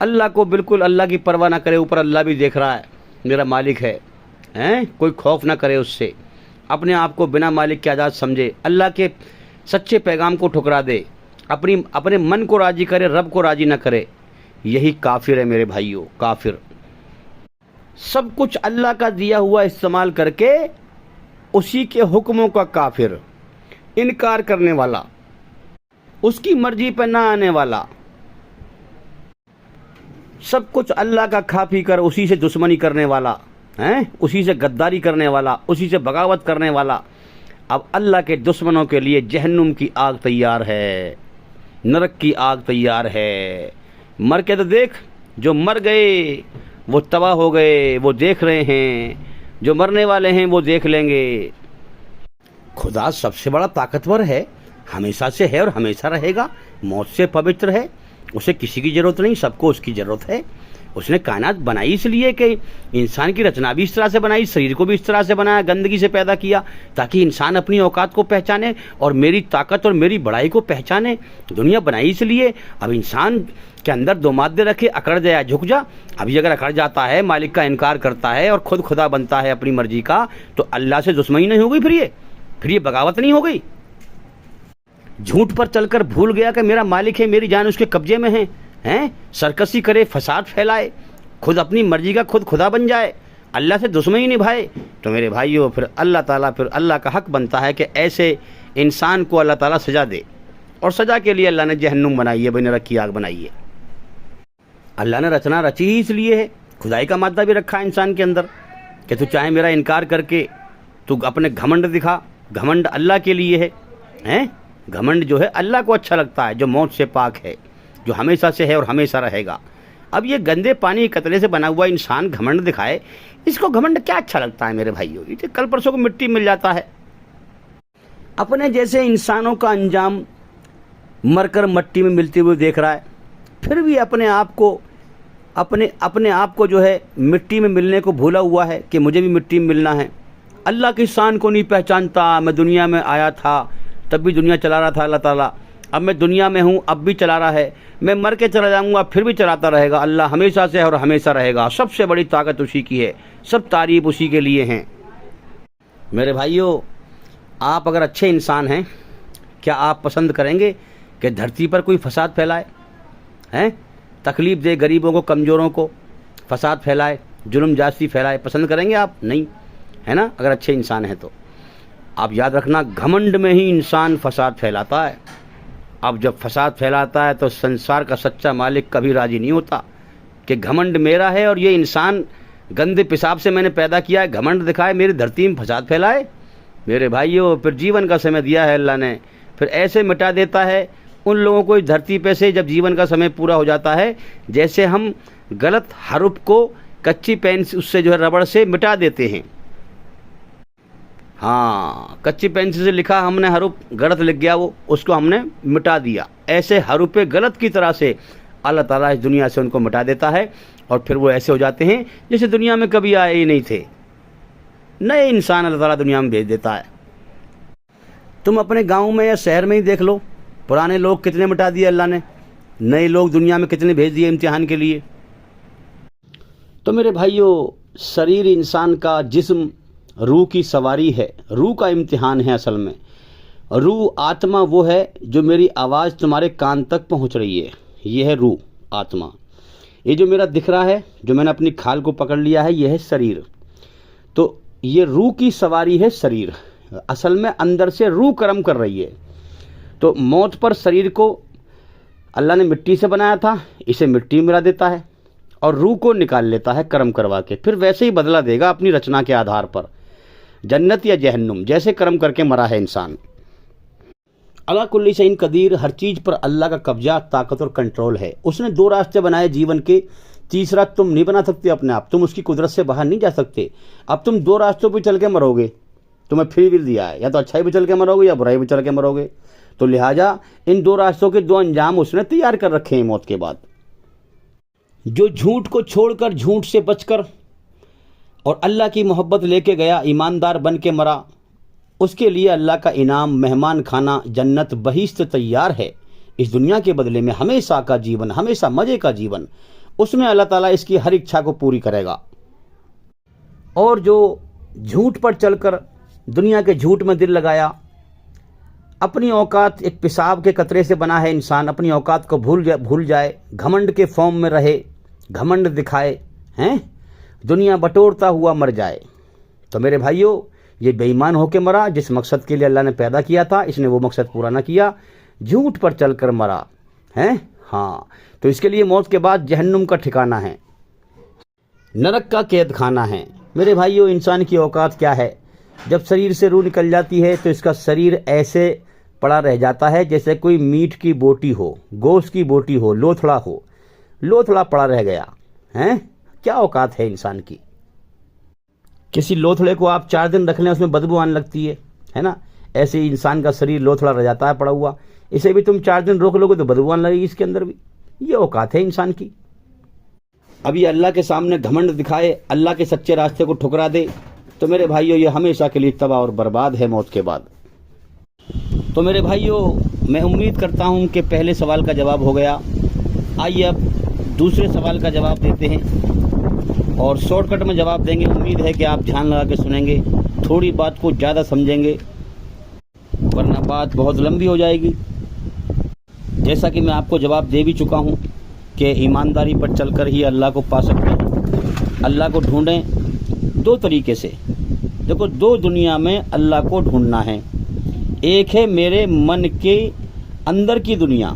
B: अल्लाह को बिल्कुल अल्लाह की परवाह ना करे, ऊपर अल्लाह भी देख रहा है, मेरा मालिक है, हैं, कोई खौफ ना करे उससे, अपने आप को बिना मालिक के आज़ाद समझे, अल्लाह के सच्चे पैगाम को ठुकरा दे, अपने मन को राज़ी करे, रब को राज़ी ना करे, यही काफिर है मेरे भाइयों, काफिर। सब कुछ अल्लाह का दिया हुआ इस्तेमाल करके उसी के हुक्मों का काफिर, इनकार करने वाला, उसकी मर्जी पर ना आने वाला, सब कुछ अल्लाह का खा पी कर उसी से दुश्मनी करने वाला, हैं, उसी से गद्दारी करने वाला, उसी से बगावत करने वाला। अब अल्लाह के दुश्मनों के लिए जहन्नुम की आग तैयार है, नरक की आग तैयार है। मर के तो देख, जो मर गए वो तबाह हो गए, वो देख रहे हैं, जो मरने वाले हैं वो देख लेंगे। खुदा सबसे बड़ा ताकतवर है, हमेशा से है और हमेशा रहेगा, मौत से पवित्र है, उसे किसी की ज़रूरत नहीं, सबको उसकी ज़रूरत है। उसने कायनात बनाई इसलिए कि इंसान की रचना भी इस तरह से बनाई, शरीर को भी इस तरह से बनाया, गंदगी से पैदा किया, ताकि इंसान अपनी औकात को पहचाने और मेरी ताकत और मेरी बड़ाई को पहचाने। दुनिया बनाई इसलिए। अब इंसान के अंदर दो मादे रखे, अकड़ जाए झुक जा। अभी अगर अकड़ जाता है, मालिक का इनकार करता है और खुद खुदा बनता है अपनी मर्जी का, तो अल्लाह से दुश्मनी नहीं हो गई, फिर ये बगावत नहीं हो गई। झूठ पर चलकर भूल गया कि मेरा मालिक है, मेरी जान उसके कब्जे में है, हैं, सरकशी करे, फसाद फैलाए, खुद अपनी मर्जी का खुद खुदा बन जाए, अल्लाह से दुश्मनी निभाए। तो मेरे भाइयों, फिर अल्लाह का हक बनता है कि ऐसे इंसान को अल्लाह ताला सजा दे। और सजा के लिए अल्लाह ने जहन्नुम बनाई है, नरक की आग बनाई है। अल्लाह ने रचना रची ही इसलिए है, खुदाई का मादा भी रखा है इंसान के अंदर कि तू चाहे मेरा इनकार करके तू अपने घमंड दिखा, घमंड अल्लाह के लिए है, हैं, घमंड जो है अल्लाह को अच्छा लगता है, जो मौत से पाक है, जो हमेशा से है और हमेशा रहेगा। अब ये गंदे पानी कतरे से बना हुआ इंसान घमंड दिखाए, इसको घमंड क्या अच्छा लगता है मेरे भाइयों? ये कल परसों को मिट्टी मिल जाता है। अपने जैसे इंसानों का अंजाम मरकर मट्टी में मिलते हुए देख रहा है, फिर भी अपने आप को जो है मिट्टी में मिलने को भूला हुआ है कि मुझे भी मिट्टी में मिलना है। अल्लाह की शान को नहीं पहचानता। मैं दुनिया में आया था तब भी दुनिया चला रहा था अल्लाह ताला, अब मैं दुनिया में हूँ अब भी चला रहा है, मैं मर के चला जाऊँगा फिर भी चलाता रहेगा। अल्लाह हमेशा से है और हमेशा रहेगा। सबसे बड़ी ताकत उसी की है, सब तारीफ उसी के लिए हैं। मेरे भाइयों, आप अगर अच्छे इंसान हैं, क्या आप पसंद करेंगे कि धरती पर कोई फसाद फैलाए, हैं, तकलीफ़ दे गरीबों को, कमज़ोरों को, फसाद फैलाए, जुल्म जास्ती फैलाए? पसंद करेंगे आप? नहीं, है ना? अगर अच्छे इंसान हैं तो आप याद रखना, घमंड में ही इंसान फसाद फैलाता है। अब जब फसाद फैलाता है तो संसार का सच्चा मालिक कभी राज़ी नहीं होता कि घमंड मेरा है और ये इंसान गंदे पेशाब से मैंने पैदा किया है, घमंड दिखाए, मेरी धरती में फसाद फैलाए। मेरे भाइयों, फिर जीवन का समय दिया है अल्लाह ने, फिर ऐसे मिटा देता है उन लोगों को इस धरती पे से जब जीवन का समय पूरा हो जाता है, जैसे हम गलत हरूफ को कच्ची पेन उससे जो है रबड़ से मिटा देते हैं। हाँ, कच्ची पेंसिल से लिखा हमने हरूफ गलत लिख गया, वो उसको हमने मिटा दिया। ऐसे हरूफे गलत की तरह से अल्लाह ताला इस दुनिया से उनको मिटा देता है और फिर वो ऐसे हो जाते हैं जैसे दुनिया में कभी आए ही नहीं थे। नए इंसान अल्लाह ताला दुनिया में भेज देता है। तुम अपने गांव में या शहर में ही देख लो, पुराने लोग कितने मिटा दिए अल्लाह ने, नए लोग दुनिया में कितने भेज दिए इम्तिहान के लिए। तो मेरे भाइयों, शरीर इंसान का, जिस्म रूह की सवारी है, रूह का इम्तिहान है। असल में रूह, आत्मा वो है जो मेरी आवाज़ तुम्हारे कान तक पहुंच रही है, ये है रूह, आत्मा। ये जो मेरा दिख रहा है, जो मैंने अपनी खाल को पकड़ लिया है, ये है शरीर। तो ये रूह की सवारी है शरीर। असल में अंदर से रूह कर्म कर रही है। तो मौत पर शरीर को अल्लाह ने मिट्टी से बनाया था, इसे मिट्टी में मिला देता है और रूह को निकाल लेता है कर्म करवा के। फिर वैसे ही बदला देगा अपनी रचना के आधार पर, जन्नत या जहन्नुम, जैसे कर्म करके मरा है इंसान। अल्लाह कुल्ली शैइन कदीर, हर चीज़ पर अल्लाह का कब्जा, ताकत और कंट्रोल है। उसने दो रास्ते बनाए जीवन के, तीसरा तुम नहीं बना सकते अपने आप, तुम उसकी कुदरत से बाहर नहीं जा सकते। अब तुम दो रास्तों पर चल के मरोगे, तुम्हें फ्री विल दिया है, या तो अच्छाई भी चल के मरोगे या बुराई भी चल के मरोगे। तो लिहाजा इन दो रास्तों के दो अंजाम उसने तैयार कर रखे हैं मौत के बाद। जो झूठ को छोड़कर, झूठ से बचकर और अल्लाह की मोहब्बत लेके गया, ईमानदार बन के मरा, उसके लिए अल्लाह का इनाम, मेहमान खाना, जन्नत, बहिश्त तैयार है इस दुनिया के बदले में। हमेशा का जीवन, हमेशा मज़े का जीवन, उसमें अल्लाह ताला इसकी हर इच्छा को पूरी करेगा। और जो झूठ पर चलकर दुनिया के झूठ में दिल लगाया, अपनी औकात एक पेशाब के कतरे से बना है इंसान, अपनी औकात को भूल जाए, घमंड के फॉर्म में रहे, घमंड दिखाए, हैं, दुनिया बटोरता हुआ मर जाए। तो मेरे भाइयों, ये बेईमान होकर मरा, जिस मकसद के लिए अल्लाह ने पैदा किया था इसने वो मकसद पूरा ना किया, झूठ पर चलकर मरा, हैं। हाँ, तो इसके लिए मौत के बाद जहन्नुम का ठिकाना है, नरक का कैद खाना है। मेरे भाइयों, इंसान की औकात क्या है? जब शरीर से रूह निकल जाती है तो इसका शरीर ऐसे पड़ा रह जाता है जैसे कोई मीट की बोटी हो, गोश्त की बोटी हो, लोथड़ा पड़ा रह गया, हैं। क्या औकात है इंसान की? किसी लोथड़े को आप 4 दिन रख लें, उसमें बदबू आने लगती है ना। ऐसे ही इंसान का शरीर लोथड़ा रह जाता है पड़ा हुआ, इसे भी तुम 4 दिन रोक लोगे तो बदबू आने लगेगी इसके अंदर भी। ये औकात है इंसान की। अभी अल्लाह के सामने घमंड दिखाए, अल्लाह के सच्चे रास्ते को ठुकरा दे, तो मेरे भाइयों ये हमेशा के लिए तबाह और बर्बाद है मौत के बाद। तो मेरे भाइयों, मैं उम्मीद करता हूँ कि पहले सवाल का जवाब हो गया। आइए अब दूसरे सवाल का जवाब देते हैं और शॉर्टकट में जवाब देंगे। उम्मीद है कि आप ध्यान लगा के सुनेंगे, थोड़ी बात को ज़्यादा समझेंगे, वरना बात बहुत लंबी हो जाएगी। जैसा कि मैं आपको जवाब दे भी चुका हूँ कि ईमानदारी पर चलकर ही अल्लाह को पा सकते हैं। अल्लाह को ढूंढें 2 तरीके से। देखो, 2 दुनिया में अल्लाह को ढूंढना है। एक है मेरे मन के अंदर की दुनिया,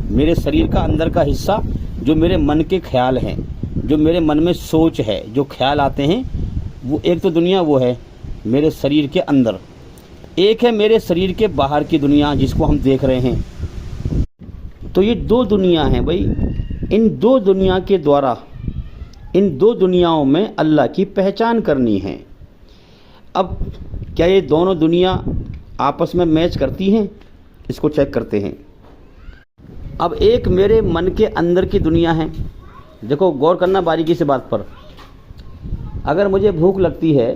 B: मेरे शरीर का अंदर का हिस्सा, जो मेरे मन के ख्याल हैं, जो मेरे मन में सोच है, जो ख्याल आते हैं, वो एक तो दुनिया वो है मेरे शरीर के अंदर। एक है मेरे शरीर के बाहर की दुनिया जिसको हम देख रहे हैं। तो ये दो दुनिया हैं भाई। इन दो दुनिया के द्वारा, इन दो दुनियाओं में अल्लाह की पहचान करनी है। अब क्या ये दोनों दुनिया आपस में मैच करती हैं? इसको चेक करते हैं। अब एक मेरे मन के अंदर की दुनिया है। देखो, गौर करना बारीकी से बात पर। अगर मुझे भूख लगती है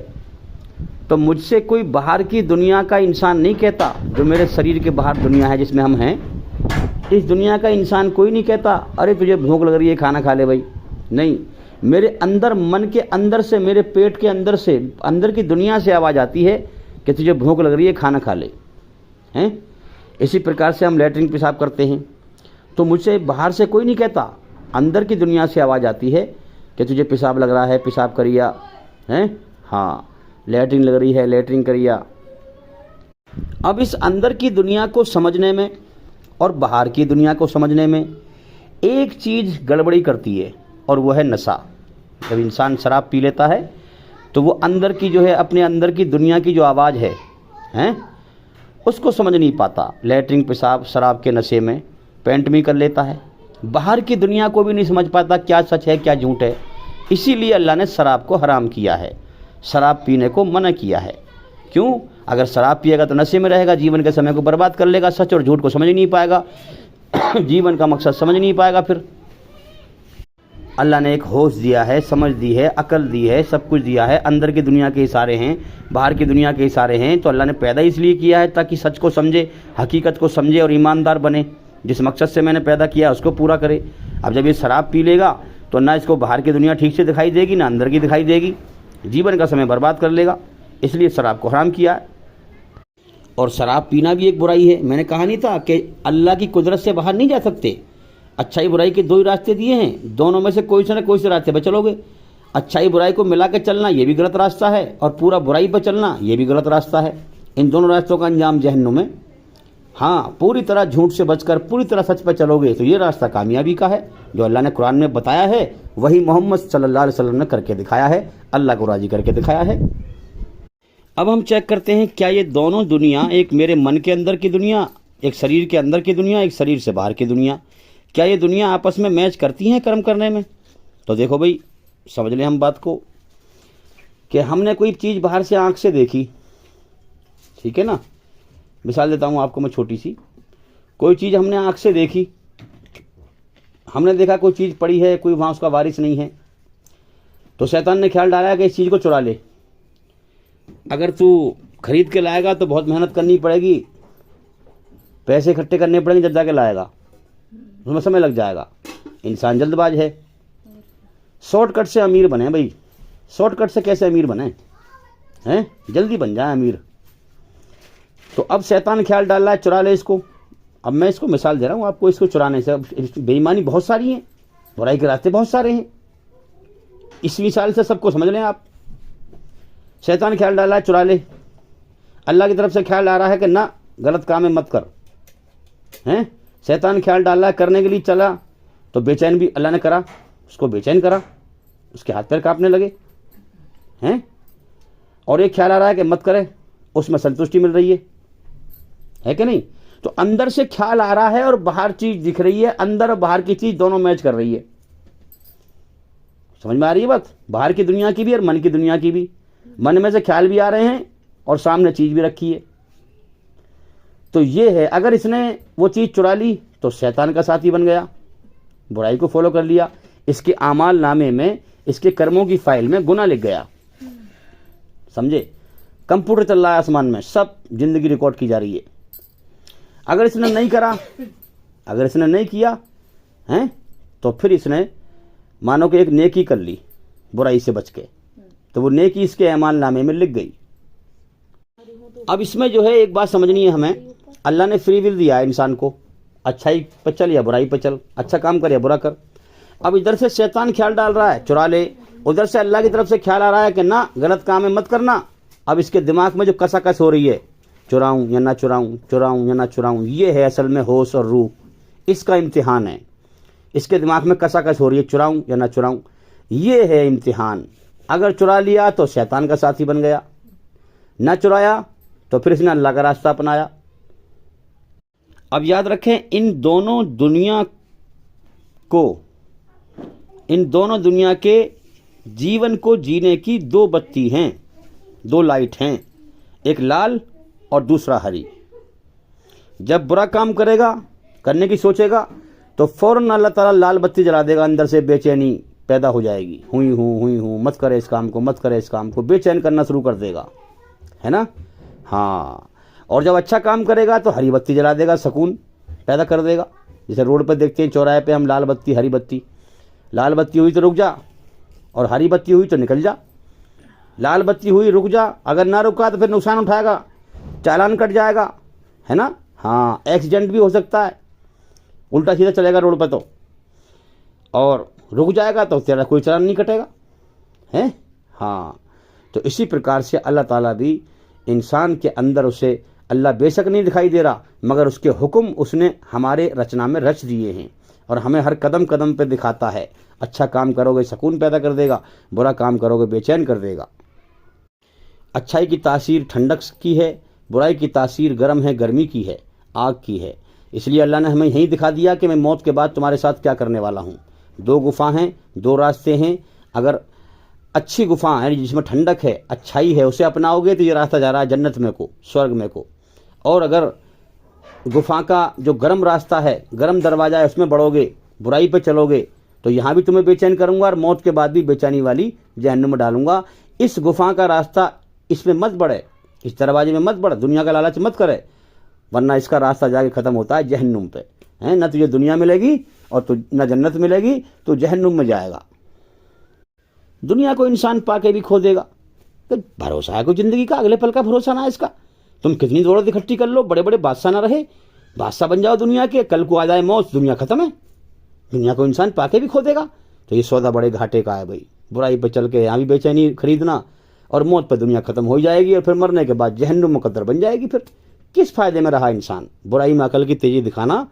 B: तो मुझसे कोई बाहर की दुनिया का इंसान नहीं कहता, जो मेरे शरीर के बाहर दुनिया है जिसमें हम हैं, इस दुनिया का इंसान कोई नहीं कहता अरे तुझे भूख लग रही है, खाना खा ले भाई। नहीं, मेरे अंदर, मन के अंदर से, मेरे पेट के अंदर से, अंदर की दुनिया से आवाज़ आती है कि तुझे भूख लग रही है, खाना खा ले। हैं? इसी प्रकार से हम लैट्रिन पेशाब करते हैं तो मुझसे बाहर से कोई नहीं कहता, अंदर की दुनिया से आवाज़ आती है कि तुझे पेशाब लग रहा है, पेशाब करिया। हैं? हाँ, लैट्रिन लग रही है, लैट्रिन करिया। अब इस अंदर की दुनिया को समझने में और बाहर की दुनिया को समझने में एक चीज़ गड़बड़ी करती है, और वो है नशा। जब इंसान शराब पी लेता है तो वो अंदर की जो है, अपने अंदर की दुनिया की जो आवाज़ है, हैं, उसको समझ नहीं पाता। लैट्रिन पेशाब शराब के नशे में पेंट भी कर लेता है, बाहर की दुनिया को भी नहीं समझ पाता क्या सच है क्या झूठ है। इसीलिए अल्लाह ने शराब को हराम किया है, शराब पीने को मना किया है। क्यों? अगर शराब पिएगा तो नशे में रहेगा, जीवन के समय को बर्बाद कर लेगा, सच और झूठ को समझ नहीं पाएगा, जीवन का मकसद समझ नहीं पाएगा। फिर अल्लाह ने एक होश दिया है, समझ दी है, अकल दी है, सब कुछ दिया है। अंदर की दुनिया के इशारे हैं, बाहर की दुनिया के इशारे हैं। तो अल्लाह ने पैदा इसलिए किया है ताकि सच को समझे, हकीकत को समझे और ईमानदार बने। जिस मकसद से मैंने पैदा किया उसको पूरा करे। अब जब ये शराब पी लेगा तो ना इसको बाहर की दुनिया ठीक से दिखाई देगी, ना अंदर की दिखाई देगी, जीवन का समय बर्बाद कर लेगा। इसलिए शराब को हराम किया है। और शराब पीना भी एक बुराई है। मैंने कहा नहीं था कि अल्लाह की कुदरत से बाहर नहीं जा सकते। अच्छाई बुराई के दो ही रास्ते दिए हैं, दोनों में से कोई से ना कोई से रास्ते पर चलोगे। अच्छाई बुराई को मिला के चलना ये भी गलत रास्ता है, और पूरा बुराई पर चलना ये भी गलत रास्ता है। इन दोनों रास्तों का अंजाम जहन्नुम में। हाँ, पूरी तरह झूठ से बचकर पूरी तरह सच पर चलोगे तो ये रास्ता कामयाबी का है। जो अल्लाह ने कुरान में बताया है वही मोहम्मद सल्लल्लाहु अलैहि वसल्लम ने करके दिखाया है, अल्लाह को राजी करके दिखाया है। अब हम चेक करते हैं क्या ये दोनों दुनिया, एक मेरे मन के अंदर की दुनिया, एक शरीर के अंदर की दुनिया, एक शरीर से बाहर की दुनिया, क्या ये दुनिया आपस में मैच करती हैं कर्म करने में? तो देखो भाई, समझ लें हम बात को कि हमने कोई चीज़ बाहर से आंख से देखी, ठीक है ना। मिसाल देता हूँ आपको मैं छोटी सी। कोई चीज़ हमने आंख से देखी, हमने देखा कोई चीज़ पड़ी है, कोई वहाँ उसका वारिस नहीं है, तो शैतान ने ख्याल डाला कि इस चीज़ को चुरा ले। अगर तू खरीद के लाएगा तो बहुत मेहनत करनी पड़ेगी, पैसे इकट्ठे करने पड़ेंगे, जब जाके लाएगा उसमें समय लग जाएगा। इंसान जल्दबाज है, शॉर्टकट से अमीर बने भाई। शॉर्टकट से कैसे अमीर बने हैं? जल्दी बन जाए अमीर। तो अब शैतान ख्याल डाल रहा है चुरा ले इसको। अब मैं इसको मिसाल दे रहा हूँ आपको, इसको चुराने से बेईमानी बहुत सारी है, बुराई के रास्ते बहुत सारे हैं। इस मिसाल से सबको समझ लें आप। शैतान ख्याल डाल रहा है चुरा ले, अल्लाह की तरफ से ख्याल आ रहा है कि ना गलत काम है मत कर, हैं। शैतान ख्याल डाल रहा है करने के लिए, चला तो बेचैन भी अल्लाह ने करा, उसको बेचैन करा, उसके हाथ पैर कांपने लगे, हैं। और एक ख्याल आ रहा है कि मत करे, उसमें संतुष्टि मिल रही है कि नहीं। तो अंदर से ख्याल आ रहा है और बाहर चीज दिख रही है, अंदर और बाहर की चीज दोनों मैच कर रही है। समझ में आ रही है बात? बाहर की दुनिया की भी और मन की दुनिया की भी। मन में से ख्याल भी आ रहे हैं और सामने चीज भी रखी है। तो ये है, अगर इसने वो चीज चुरा ली तो शैतान का साथी बन गया, बुराई को फॉलो कर लिया, इसके आमाल नामे में, इसके कर्मों की फाइल में गुनाह लिख गया। समझे? कंप्यूटर चल रहा है आसमान में, सब जिंदगी रिकॉर्ड की जा रही है। अगर इसने नहीं करा, अगर इसने नहीं किया हैं, तो फिर इसने मानो कि एक नेकी कर ली बुराई से बच के, तो वो नेकी इसके अमाल नामे में लिख गई। अब इसमें जो है एक बात समझनी है हमें, अल्लाह ने फ्री विल दिया है इंसान को, अच्छाई पर चल या बुराई पर चल, अच्छा काम कर या बुरा कर। अब इधर से शैतान ख्याल डाल रहा है चुरा ले, उधर से अल्लाह की तरफ से ख्याल आ रहा है कि ना गलत काम है मत करना। अब इसके दिमाग में जो कसाकस हो रही है, चुराऊं या ना चुराऊं, चुराऊं या ना चुराऊं, ये है असल में होश और रूह, इसका इम्तिहान है। इसके दिमाग में कसाकस हो रही है, चुराऊं या ना चुराऊं, ये है इम्तिहान। अगर चुरा लिया तो शैतान का साथी बन गया, ना चुराया तो फिर इसने अल्लाह का रास्ता अपनाया। अब याद रखें, इन दोनों दुनिया के जीवन को जीने की दो बत्ती हैं, दो लाइट हैं, एक लाल और दूसरा हरी। जब बुरा काम करेगा, करने की सोचेगा, तो फौरन अल्लाह ताला लाल बत्ती जला देगा, अंदर से बेचैनी पैदा हो जाएगी, हुई हूँ मत करे इस काम को, मत करे इस काम को, बेचैन करना शुरू कर देगा, है ना। हाँ, और जब अच्छा काम करेगा तो हरी बत्ती जला देगा, सुकून पैदा कर देगा। जैसे रोड पर देखते हैं चौराहे पे हम, लाल बत्ती हरी बत्ती, लाल बत्ती हुई तो रुक जा, और हरी बत्ती हुई तो निकल जा। लाल बत्ती हुई रुक जा, अगर ना रुका तो फिर नुकसान उठाएगा, चालान कट जाएगा, है ना। हाँ, एक्सीडेंट भी हो सकता है, उल्टा सीधा चलेगा रोड पर तो, और रुक जाएगा तो तेरा कोई चालान नहीं कटेगा, है। हाँ, तो इसी प्रकार से अल्लाह ताला भी इंसान के अंदर, उसे अल्लाह बेशक नहीं दिखाई दे रहा, मगर उसके हुक्म उसने हमारे रचना में रच दिए हैं, और हमें हर कदम कदम पे दिखाता है। अच्छा काम करोगे सुकून पैदा कर देगा, बुरा काम करोगे बेचैन कर देगा। अच्छाई की तासीर ठंडक की है, बुराई की तासीर गर्म है, गर्मी की है, आग की है। इसलिए अल्लाह ने हमें यही दिखा दिया कि मैं मौत के बाद तुम्हारे साथ क्या करने वाला हूँ। दो गुफा हैं, दो रास्ते हैं। अगर अच्छी गुफा है जिसमें ठंडक है, अच्छाई है, उसे अपनाओगे तो ये रास्ता जा रहा है जन्नत में को, स्वर्ग में को। और अगर गुफा का जो गर्म रास्ता है, गर्म दरवाजा है, उसमें बढ़ोगे, बुराई पे चलोगे, तो यहाँ भी तुम्हें बेचैन करूंगा और मौत के बाद भी बेचैनी वाली जहन्नुम में डालूंगा। इस गुफा का रास्ता, इसमें मत बढ़े, इस दरवाजे में मत बढ़, दुनिया का लालच मत करे, वरना इसका रास्ता जाके खत्म होता है जहन्नुम पे, है ना। तुझे दुनिया मिलेगी और न जन्नत मिलेगी, तो जहन्नुम में जाएगा। दुनिया को इंसान पाके भी खो देगा, तो भरोसा है कोई जिंदगी का, अगले पल का भरोसा ना है इसका। तुम कितनी दौलत इकट्ठी कर लो, बड़े बड़े बादशाह ना रहे, बादशाह बन जाओ दुनिया के, कल को आ जाए मौत, दुनिया खत्म है। दुनिया को इंसान पाके भी खो देगा, तो ये सौदा बड़े घाटे का है भाई। बुराई पे चल के यहाँ भी बेचैनी खरीदना, और मौत पर दुनिया खत्म हो जाएगी, और फिर मरने के बाद जहन्नुम मुकद्दर बन जाएगी। फिर किस फायदे में रहा इंसान? बुराई में अकल की तेजी दिखाना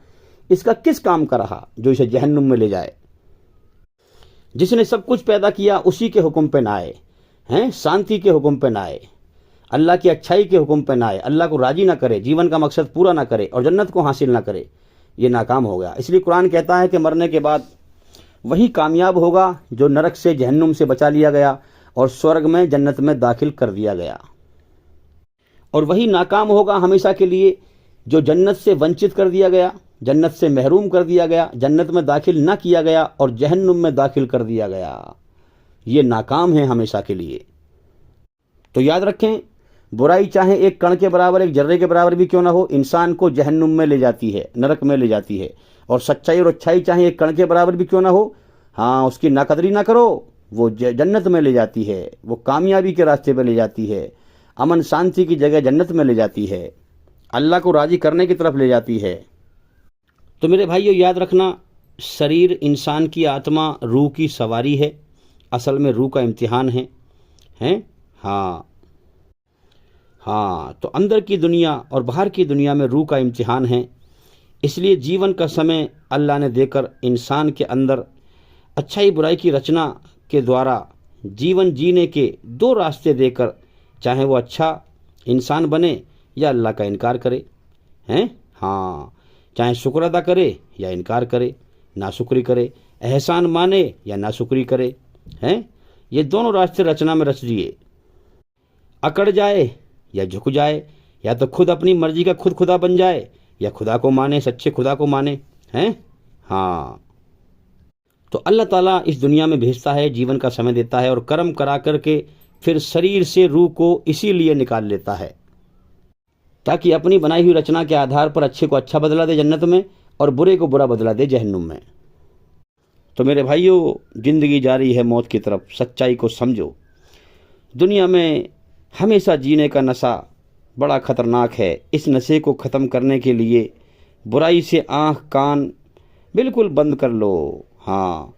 B: इसका किस काम का रहा जो इसे जहन्नुम में ले जाए? जिसने सब कुछ पैदा किया उसी के हुक्म पे ना आए, हैं, शांति के हुक्म पे ना आए, अल्लाह की अच्छाई के हुक्म पे ना आए, अल्लाह को राजी ना करे, जीवन का मकसद पूरा ना करे और जन्नत को हासिल ना करे, ये नाकाम हो गया। इसलिए कुरान कहता है कि मरने के बाद वही कामयाब होगा जो नरक से, जहन्नुम से बचा लिया गया और स्वर्ग में, जन्नत में दाखिल कर दिया गया। और वही नाकाम होगा हमेशा के लिए जो जन्नत से वंचित कर दिया गया, जन्नत से महरूम कर दिया गया, जन्नत में दाखिल ना किया गया और जहन्नुम में दाखिल कर दिया गया। ये नाकाम है हमेशा के लिए। तो याद रखें, बुराई चाहे एक कण के बराबर, एक जर्रे के बराबर भी क्यों ना हो, इंसान को जहन्नुम में ले जाती है, नरक में ले जाती है। और सच्चाई और अच्छाई चाहे एक कण के बराबर भी क्यों ना हो, हाँ, उसकी नाकदरी ना करो, वो जन्नत में ले जाती है, वो कामयाबी के रास्ते पर ले जाती है, अमन शांति की जगह जन्नत में ले जाती है, अल्लाह को राजी करने की तरफ ले जाती है। तो मेरे भाइयों याद रखना, शरीर इंसान की आत्मा, रूह की सवारी है, असल में रूह का इम्तिहान है, हैं? हाँ, तो अंदर की दुनिया और बाहर की दुनिया में रूह का इम्तिहान है। इसलिए जीवन का समय अल्लाह ने देकर इंसान के अंदर अच्छाई बुराई की रचना के द्वारा जीवन जीने के दो रास्ते देकर, चाहे वो अच्छा इंसान बने या अल्लाह का इनकार करे, हैं? हाँ, चाहे शुक्र अदा करे या इनकार करे, नाशुक्री करे, एहसान माने या नाशुक्री करे, हैं? ये दोनों रास्ते रचना में रच दिए। अकड़ जाए या झुक जाए, या तो खुद अपनी मर्जी का खुद खुदा बन जाए या खुदा को माने, सच्चे खुदा को माने, हैं? हाँ, तो अल्लाह ताला इस दुनिया में भेजता है, जीवन का समय देता है और कर्म करा करके फिर शरीर से रूह को इसीलिए निकाल लेता है ताकि अपनी बनाई हुई रचना के आधार पर अच्छे को अच्छा बदला दे जन्नत में और बुरे को बुरा बदला दे जहन्नुम में। तो मेरे भाइयों, जिंदगी जारी है मौत की तरफ, सच्चाई को समझो। दुनिया में हमेशा जीने का नशा बड़ा खतरनाक है। इस नशे को ख़त्म करने के लिए बुराई से आँख कान बिल्कुल बंद कर लो, हाँ,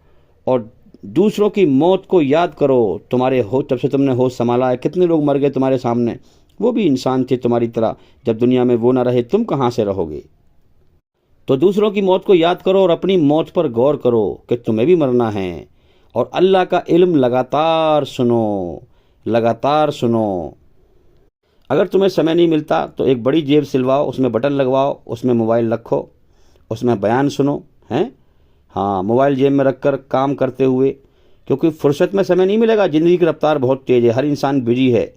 B: और दूसरों की मौत को याद करो। तुम्हारे हो जब से तुमने होश संभाला है, कितने लोग मर गए तुम्हारे सामने, वो भी इंसान थे तुम्हारी तरह। जब दुनिया में वो ना रहे, तुम कहाँ से रहोगे? तो दूसरों की मौत को याद करो और अपनी मौत पर गौर करो कि तुम्हें भी मरना है। और अल्लाह का इल्म लगातार सुनो, लगातार सुनो। अगर तुम्हें समय नहीं मिलता तो एक बड़ी जेब सिलवाओ, उसमें बटन लगवाओ, उसमें मोबाइल रखो, उसमें बयान सुनो, हैं। हाँ, मोबाइल जेब में रखकर काम करते हुए, क्योंकि फुर्सत में समय नहीं मिलेगा। ज़िंदगी की रफ्तार बहुत तेज़ है, हर इंसान बिजी है।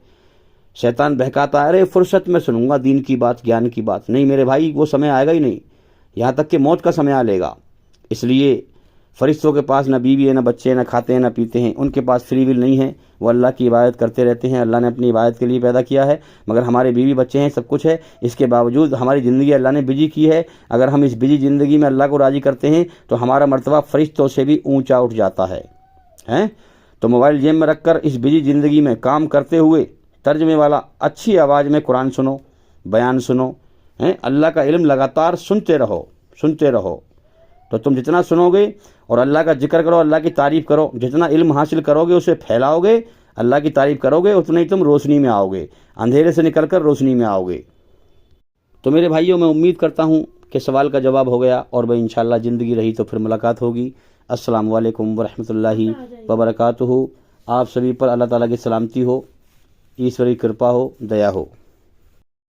B: शैतान बहकाता है, अरे फुर्सत में सुनूंगा दीन की बात, ज्ञान की बात। नहीं मेरे भाई, वो समय आएगा ही नहीं, यहाँ तक कि मौत का समय आ लेगा। इसलिए फरिश्तों के पास ना बीवी है, ना बच्चे हैं, ना खाते हैं, ना पीते हैं, उनके पास फ्री विल नहीं है, वो अल्लाह की इबादत करते रहते हैं। अल्लाह ने अपनी इबादत के लिए पैदा किया है, मगर हमारे बीवी बच्चे हैं, सब कुछ है, इसके बावजूद हमारी ज़िंदगी अल्लाह ने बिजी की है। अगर हम इस बिजी ज़िंदगी में अल्लाह को राज़ी करते हैं तो हमारा मर्तबा फरिश्तों से भी ऊँचा उठ जाता है, हैं। तो मोबाइल जेब में रखकर इस बिजी ज़िंदगी में काम करते हुए तर्जमे वाला अच्छी आवाज़ में कुरान सुनो, बयान सुनो, हैं। अल्लाह का इल्म लगातार सुनते रहो, सुनते रहो। तो तुम जितना सुनोगे और अल्लाह का जिक्र करो, अल्लाह की तारीफ़ करो, जितना इल्म हासिल करोगे उसे फैलाओगे, अल्लाह की तारीफ़ करोगे, उतना ही तुम रोशनी में आओगे, अंधेरे से निकलकर रोशनी में आओगे। तो मेरे भाइयों, मैं उम्मीद करता हूँ कि सवाल का जवाब हो गया, और भाई इंशाल्लाह ज़िंदगी रही तो फिर मुलाकात होगी। अस्सलामु अलैकुम वरहमतुल्लाहि वबरकातुहू। आप सभी पर अल्लाह ताला की सलामती हो, ईश्वर की कृपा हो, दया हो।